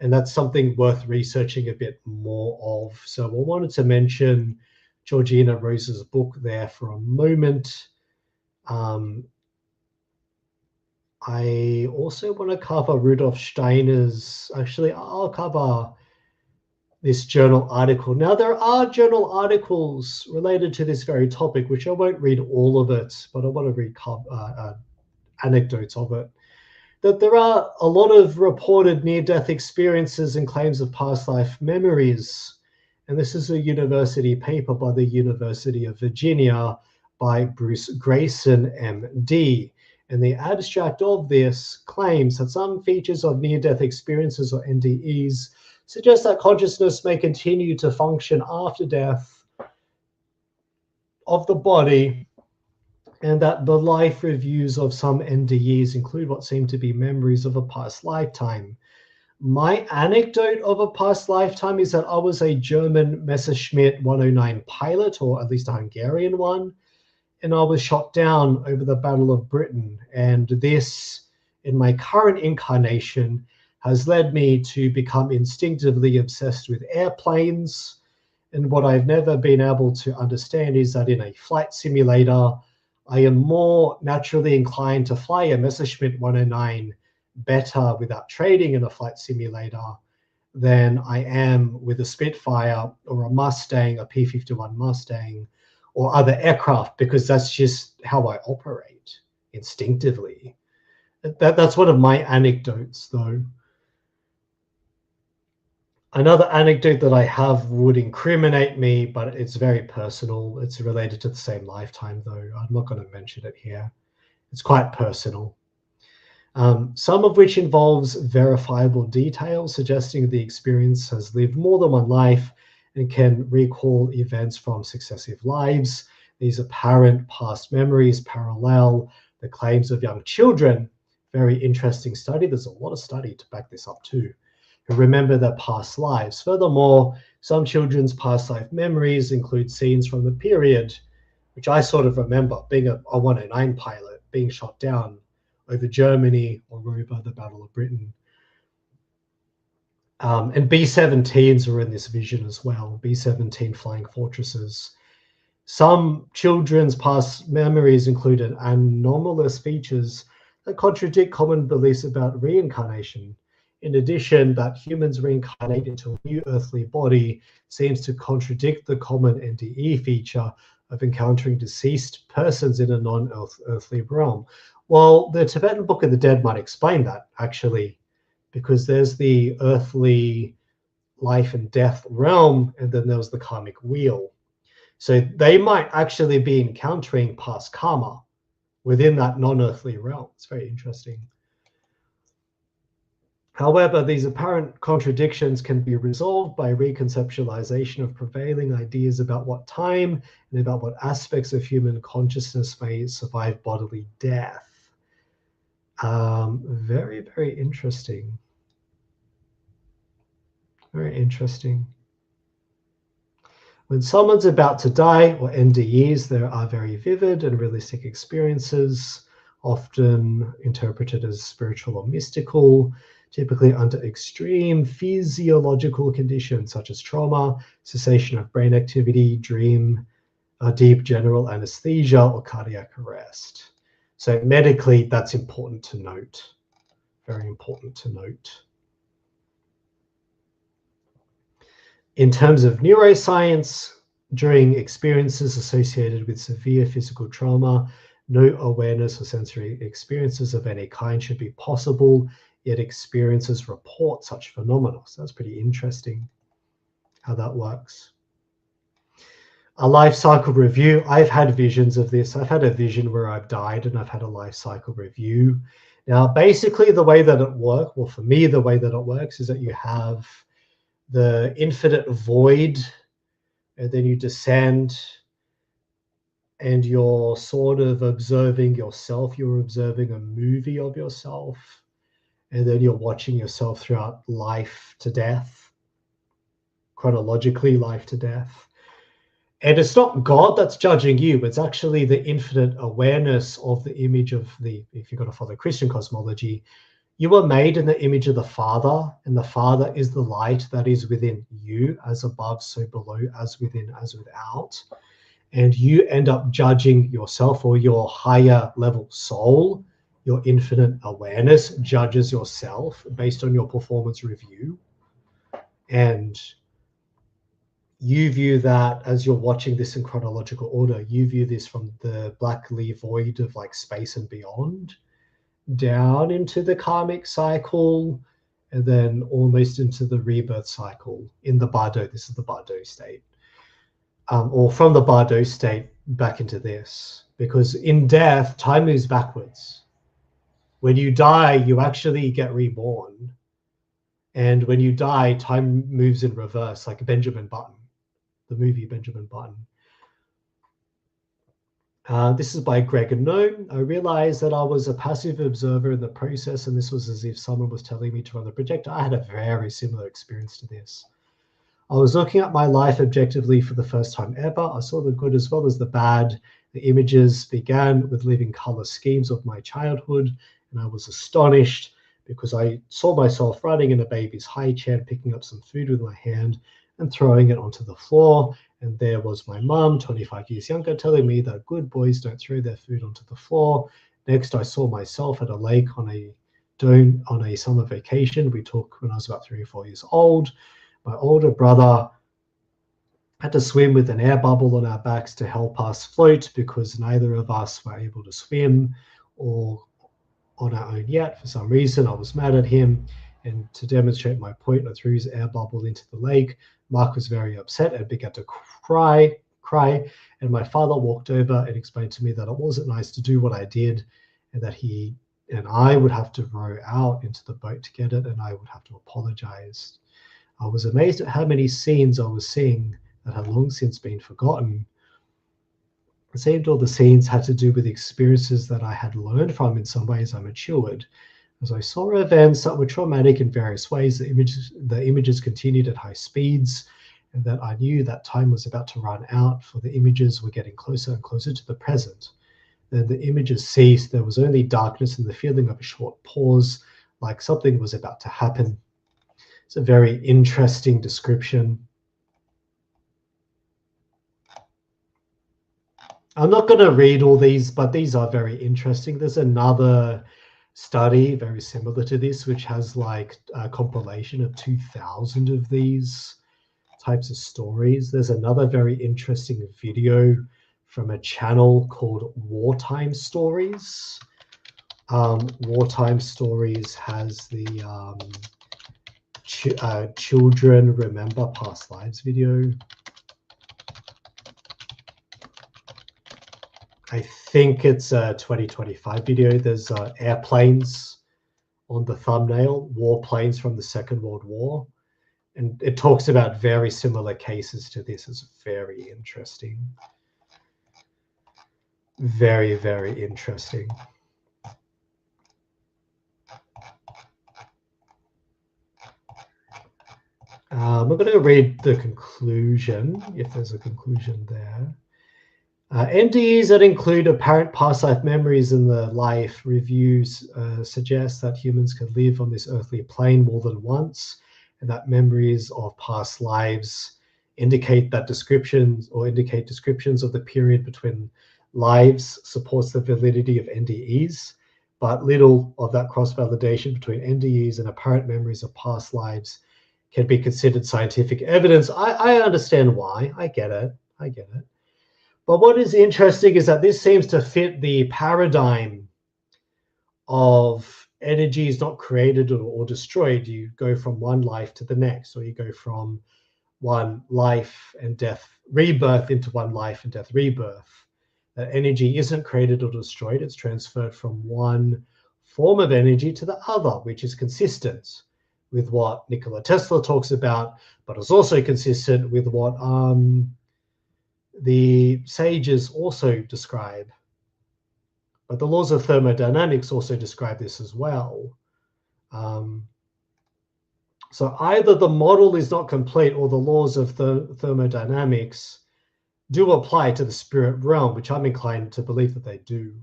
And that's something worth researching a bit more of. So I wanted to mention Georgina Rose's book there for a moment. I also want to cover Rudolph Steiner's, actually, I'll cover this journal article. Now, there are journal articles related to this very topic, which I won't read all of it, but I want to read anecdotes of it. That there are a lot of reported near-death experiences and claims of past life memories. And this is a university paper by the University of Virginia by Bruce Greyson, MD. And the abstract of this claims that some features of near-death experiences, or NDEs, suggest that consciousness may continue to function after death of the body, and that the life reviews of some NDEs include what seem to be memories of a past lifetime. My anecdote of a past lifetime is that I was a German Messerschmitt 109 pilot, or at least a Hungarian one, and I was shot down over the Battle of Britain. And this, in my current incarnation, has led me to become instinctively obsessed with airplanes. And what I've never been able to understand is that in a flight simulator, I am more naturally inclined to fly a Messerschmitt 109 better without trading in a flight simulator than I am with a Spitfire or a Mustang, a P-51 Mustang, or other aircraft, because that's just how I operate instinctively. That's one of my anecdotes, though. Another anecdote that I have would incriminate me, but it's very personal. It's related to the same lifetime, though. I'm not going to mention it here. It's quite personal. Some of which involves verifiable details, suggesting the experience has lived more than one life and can recall events from successive lives. These apparent past memories parallel the claims of young children. Very interesting study. There's a lot of study to back this up too, who remember their past lives. Furthermore, some children's past life memories include scenes from the period, which I sort of remember, being a 109 pilot, being shot down over Germany or over the Battle of Britain. And B-17s are in this vision as well, B-17 flying fortresses. Some children's past memories include anomalous features that contradict common beliefs about reincarnation. In addition, that humans reincarnate into a new earthly body seems to contradict the common NDE feature of encountering deceased persons in a non-earthly realm. Well, the Tibetan Book of the Dead might explain that, actually, because there's the earthly life and death realm, and then there's the karmic wheel. So they might actually be encountering past karma within that non-earthly realm. It's very interesting. However, these apparent contradictions can be resolved by reconceptualization of prevailing ideas about what time and about what aspects of human consciousness may survive bodily death. Very, very interesting. Very interesting. When someone's about to die, or NDEs, there are very vivid and realistic experiences, often interpreted as spiritual or mystical, typically under extreme physiological conditions such as trauma, cessation of brain activity, dream, deep general anesthesia, or cardiac arrest. So medically, that's important to note. Very important to note. In terms of neuroscience, during experiences associated with severe physical trauma, No awareness or sensory experiences of any kind should be possible, yet experiences report such phenomena. So that's pretty interesting how that works. A life cycle review. I've had visions of this. I've had a vision where I've died and I've had a life cycle review. Now, basically the way that it works, well, for me, the way that it works is that you have the infinite void, and then you descend and you're sort of observing yourself. You're observing a movie of yourself, and then you're watching yourself throughout life to death, chronologically life to death. And it's not God that's judging you. It's actually the infinite awareness of the image of the, if you're going to follow Christian cosmology, you were made in the image of the Father, and the Father is the light that is within you, as above, so below, as within, as without. And you end up judging yourself, or your higher level soul, your infinite awareness judges yourself based on your performance review. And you view that as you're watching this in chronological order. You view this from the blackly void of like space and beyond, down into the karmic cycle, and then almost into the rebirth cycle in the Bardo. This is the Bardo state. Or from the Bardo state back into this. Because in death, time moves backwards. When you die, you actually get reborn. And when you die, time moves in reverse, like Benjamin Button, the movie Benjamin Button. This is by Greg Gnome. I realized that I was a passive observer in the process, and this was as if someone was telling me to run the projector. I had a very similar experience to this. I was looking at my life objectively for the first time ever. I saw the good as well as the bad. The images began with living color schemes of my childhood, and I was astonished because I saw myself riding in a baby's high chair, picking up some food with my hand and throwing it onto the floor. And there was my mum, 25 years younger, telling me that good boys don't throw their food onto the floor. Next, I saw myself at a lake on a summer vacation we took when I was about 3 or 4 years old. My older brother had to swim with an air bubble on our backs to help us float because neither of us were able to swim or on our own yet. For some reason, I was mad at him. And to demonstrate my point, I threw his air bubble into the lake. Mark was very upset and began to cry. And my father walked over and explained to me that it wasn't nice to do what I did, and that he and I would have to row out into the boat to get it, and I would have to apologize. I was amazed at how many scenes I was seeing that had long since been forgotten. It seemed all the scenes had to do with experiences that I had learned from. In some ways, I matured. As I saw events that were traumatic in various ways, the images continued at high speeds, and that I knew that time was about to run out, for the images were getting closer and closer to the present. Then the images ceased. There was only darkness and the feeling of a short pause, like something was about to happen. It's a very interesting description. I'm not going to read all these, but these are very interesting. There's another study very similar to this, which has like a compilation of 2,000 of these types of stories. There's another very interesting video from a channel called Wartime Stories. Wartime Stories has the Children Remember Past Lives video. I think it's a 2025 video. There's airplanes on the thumbnail, warplanes from the Second World War. And it talks about very similar cases to this. It's very interesting. Very, very interesting. I'm going to read the conclusion, if there's a conclusion there. NDEs that include apparent past life memories in the life reviews suggest that humans can live on this earthly plane more than once, and that memories of past lives indicate descriptions of the period between lives supports the validity of NDEs, but little of that cross-validation between NDEs and apparent memories of past lives can be considered scientific evidence. I understand why. I get it. But what is interesting is that this seems to fit the paradigm of energy is not created or destroyed. You go from one life to the next, or you go from one life and death rebirth into one life and death rebirth. That energy isn't created or destroyed. It's transferred from one form of energy to the other, which is consistent with what Nikola Tesla talks about, but is also consistent with what the sages also describe. But the laws of thermodynamics also describe this as well. So either the model is not complete, or the laws of thermodynamics do apply to the spirit realm, which I'm inclined to believe that they do.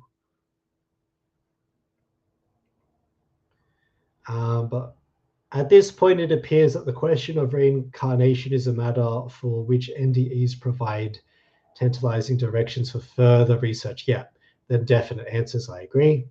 But at this point, it appears that the question of reincarnation is a matter for which NDEs provide tantalizing directions for further research. Yeah, then definite answers, I agree.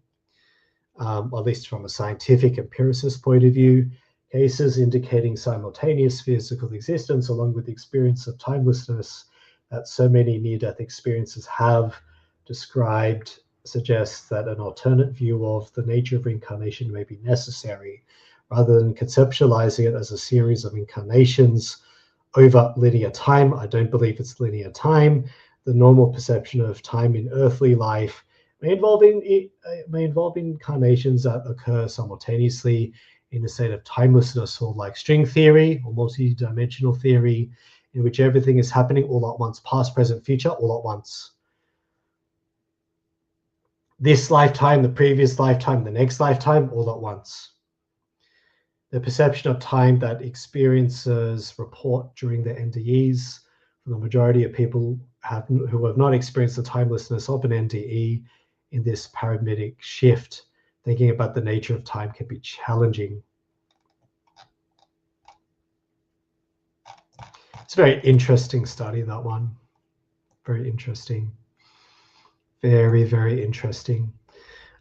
At least from a scientific empiricist point of view, cases indicating simultaneous physical existence along with the experience of timelessness that so many near-death experiences have described suggests that an alternate view of the nature of reincarnation may be necessary, rather than conceptualizing it as a series of incarnations over linear time. I don't believe it's linear time. The normal perception of time in earthly life may involve incarnations that occur simultaneously in a state of timelessness, or like string theory or multi-dimensional theory, in which everything is happening all at once, past, present, future, all at once. This lifetime, the previous lifetime, the next lifetime, all at once. The perception of time that experiencers report during their NDEs, for the majority of people who have not experienced the timelessness of an NDE in this paradigmatic shift, thinking about the nature of time can be challenging. It's a very interesting study, that one. Very interesting. Very, very interesting.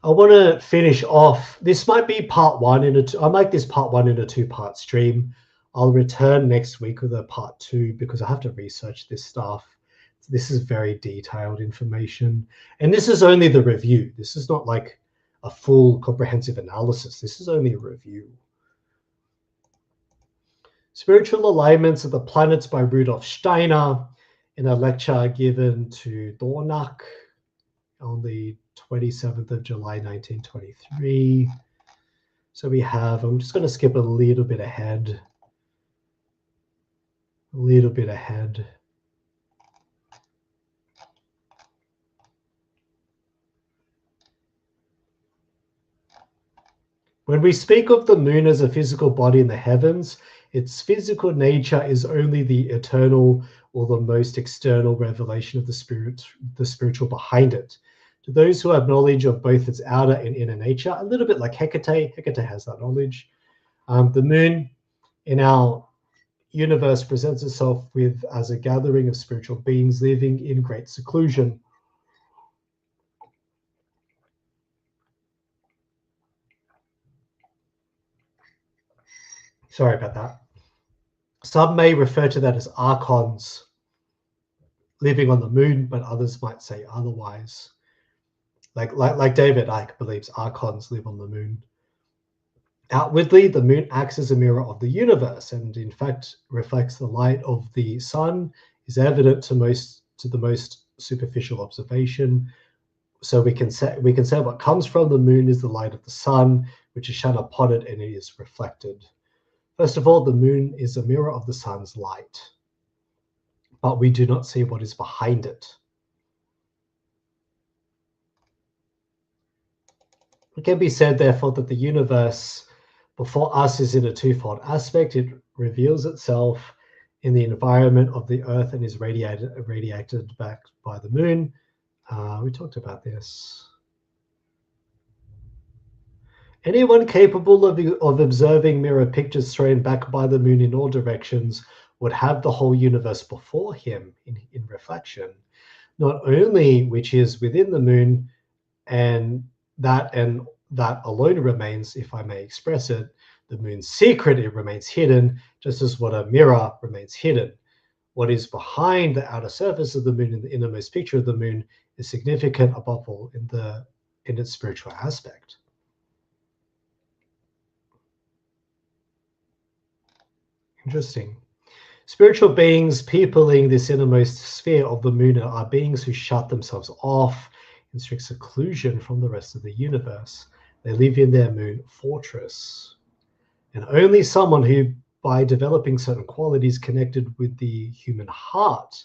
I want to finish off. This might be part one I'll make this part one in a two-part stream. I'll return next week with a part two because I have to research this stuff. This is very detailed information. And this is only the review. This is not like a full comprehensive analysis. This is only a review. Spiritual Alignments of the Planets by Rudolph Steiner, in a lecture given to Dornach on the 27th of July, 1923. So we have, I'm just going to skip a little bit ahead. When we speak of the moon as a physical body in the heavens, its physical nature is only the eternal or the most external revelation of the spiritual behind it. To those who have knowledge of both its outer and inner nature, a little bit like Hecate has that knowledge. The moon in our universe presents itself as a gathering of spiritual beings living in great seclusion. Sorry about that. Some may refer to that as archons living on the moon, but others might say otherwise. Like David Icke believes archons live on the moon. Outwardly, the moon acts as a mirror of the universe, and in fact reflects the light of the sun, is evident to the most superficial observation. So we can say what comes from the moon is the light of the sun, which is shone upon it, and it is reflected. First of all, the moon is a mirror of the sun's light, but we do not see what is behind it. It can be said, therefore, that the universe before us is in a twofold aspect. It reveals itself in the environment of the Earth and is radiated back by the moon. We talked about this. Anyone capable of observing mirror pictures thrown back by the moon in all directions would have the whole universe before him in reflection, not only which is within the moon, and that alone remains, if I may express it, the moon's secret. It remains hidden, just as what a mirror remains hidden. what is behind the outer surface of the moon in the innermost picture of the moon is significant above all in its spiritual aspect. Interesting. Spiritual beings peopling this innermost sphere of the moon are beings who shut themselves off in strict seclusion from the rest of the universe. They live in their moon fortress. And only someone who, by developing certain qualities connected with the human heart,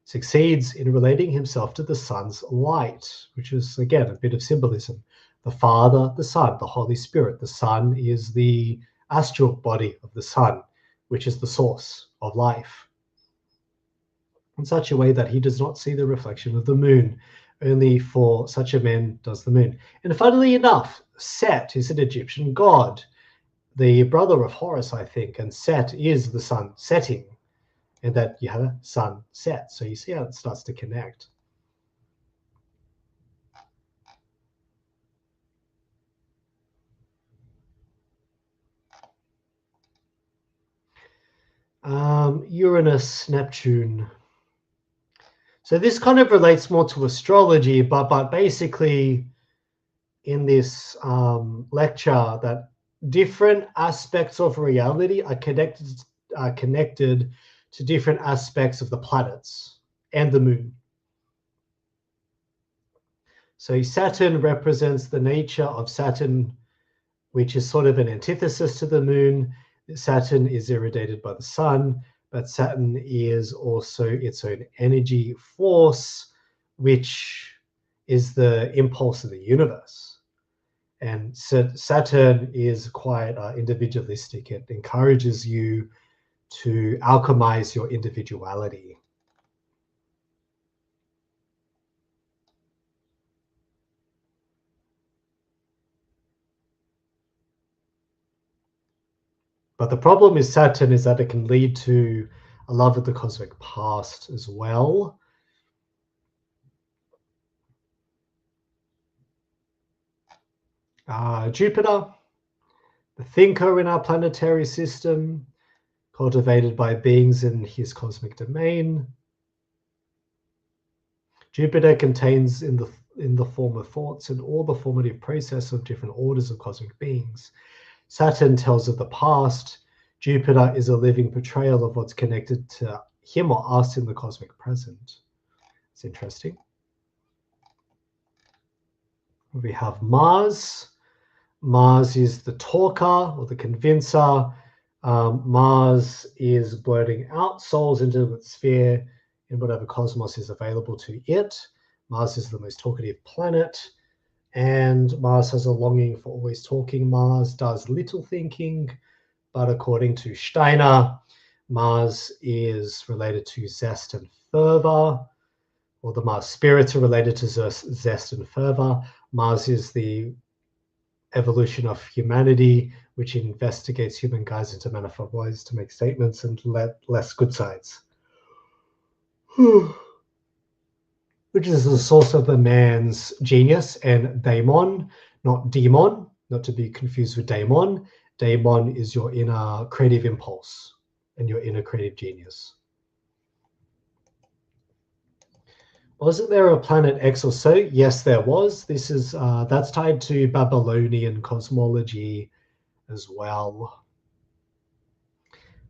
succeeds in relating himself to the sun's light, which is, again, a bit of symbolism. The Father, the Son, the Holy Spirit. The sun is the astral body of the sun, which is the source of life, in such a way that he does not see the reflection of the moon. Only for such a man does the moon. And funnily enough, Set is an Egyptian god, the brother of Horus, I think, and Set is the sun setting, and that you have a sun set. So you see how it starts to connect. Uranus, Neptune. So this kind of relates more to astrology, but basically in this lecture, that different aspects of reality are connected to different aspects of the planets and the moon. So Saturn represents the nature of Saturn, which is sort of an antithesis to the moon. Saturn is irradiated by the sun, but Saturn is also its own energy force, which is the impulse of the universe. And Saturn is quite individualistic. It encourages you to alchemize your individuality. But the problem with Saturn is that it can lead to a love of the cosmic past as well. Jupiter, the thinker in our planetary system, cultivated by beings in his cosmic domain. Jupiter contains in the form of thoughts and all the formative process of different orders of cosmic beings. Saturn tells of the past. Jupiter is a living portrayal of what's connected to him or us in the cosmic present. It's interesting. We have Mars. Mars is the talker or the convincer. Mars is blurting out souls into its sphere in whatever cosmos is available to it. Mars is the most talkative planet, and Mars has a longing for always talking. Mars does little thinking, but according to Steiner, Mars is related to zest and fervor, or the Mars spirits are related to zest and fervor. Mars is the evolution of humanity, which investigates humankind into manifold ways to make statements and let less good sides. Which is the source of the man's genius and daemon, not demon, not to be confused with daemon. Daemon is your inner creative impulse and your inner creative genius. Wasn't there a planet X or so? Yes, there was. This is that's tied to Babylonian cosmology as well.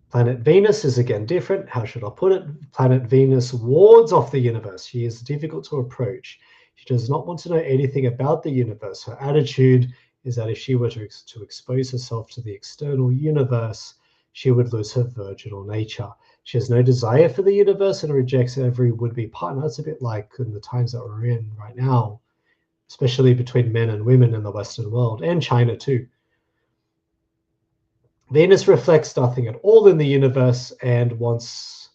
Planet Venus is again different. How should I put it? Planet Venus wards off the universe. She is difficult to approach. She does not want to know anything about the universe. Her attitude is that if she were to expose herself to the external universe, she would lose her virginal nature. She has no desire for the universe and rejects every would-be partner. It's a bit like in the times that we're in right now, especially between men and women in the Western world, and China too. Venus reflects nothing at all in the universe and wants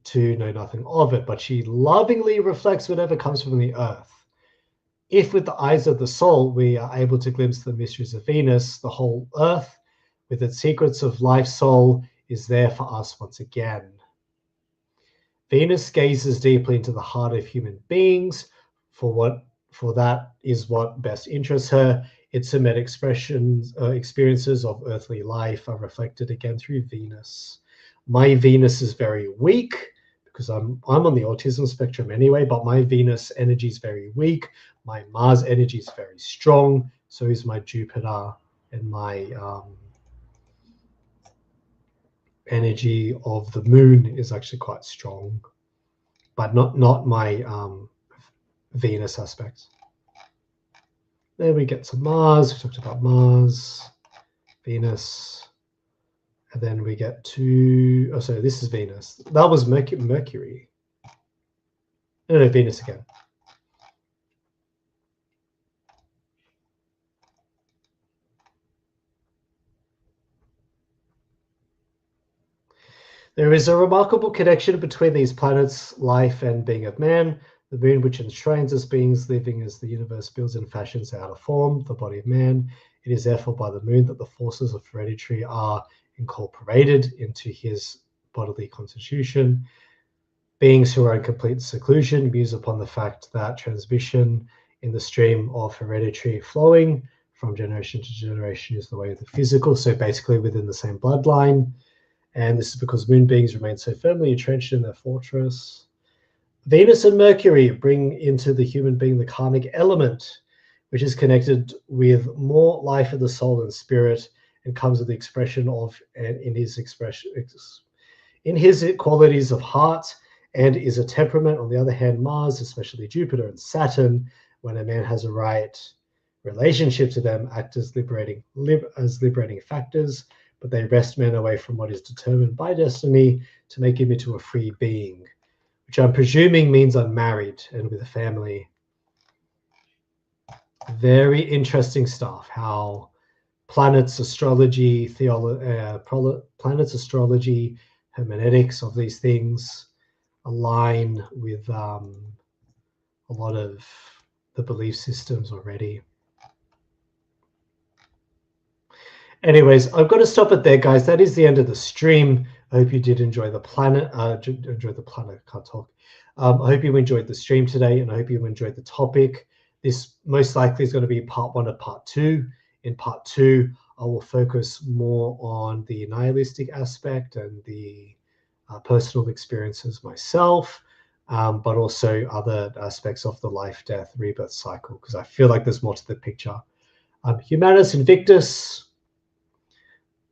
to know nothing of it, but she lovingly reflects whatever comes from the earth. If with the eyes of the soul we are able to glimpse the mysteries of Venus, the whole earth, with its secrets of life soul, is there for us once again. Venus gazes deeply into the heart of human beings, for that is what best interests her. Its somatic experiences of earthly life are reflected again through Venus. My Venus is very weak because I'm on the autism spectrum anyway, but my Venus energy is very weak. My Mars energy is very strong. So is my Jupiter, and my energy of the moon is actually quite strong, but not my Venus aspects. There we get to Mars. We talked about Mars, Venus, and then we get to, oh, sorry, this is Venus. That was Mercury. No, Venus again. There is a remarkable connection between these planets, life, and being of man. The moon, which enshrines us beings living as the universe builds and fashions out of form, the body of man. It is therefore by the moon that the forces of heredity are incorporated into his bodily constitution. Beings who are in complete seclusion muse upon the fact that transmission in the stream of hereditary flowing from generation to generation is the way of the physical, so basically within the same bloodline. And this is because moon beings remain so firmly entrenched in their fortress. Venus and Mercury bring into the human being the karmic element, which is connected with more life of the soul and spirit, and comes with the expression of, and in his qualities of heart, and is a temperament. On the other hand, Mars, especially Jupiter and Saturn, when a man has a right relationship to them, act as liberating factors, but they wrest men away from what is determined by destiny to make him into a free being, which I'm presuming means I'm married and with a family. Very interesting stuff, how planets, astrology, hermeneutics of these things align with a lot of the belief systems already. Anyways, I've got to stop it there, guys. That is the end of the stream. I hope you did enjoy the planet. I can't talk. I hope you enjoyed the stream today, and I hope you enjoyed the topic. This most likely is going to be part 1 of part 2. In part 2, I will focus more on the nihilistic aspect and the personal experiences myself, but also other aspects of the life, death, rebirth cycle, because I feel like there's more to the picture. Humanus Invictus.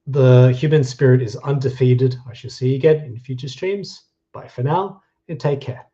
The human spirit is undefeated. I shall see you again in future streams. Bye for now, and take care.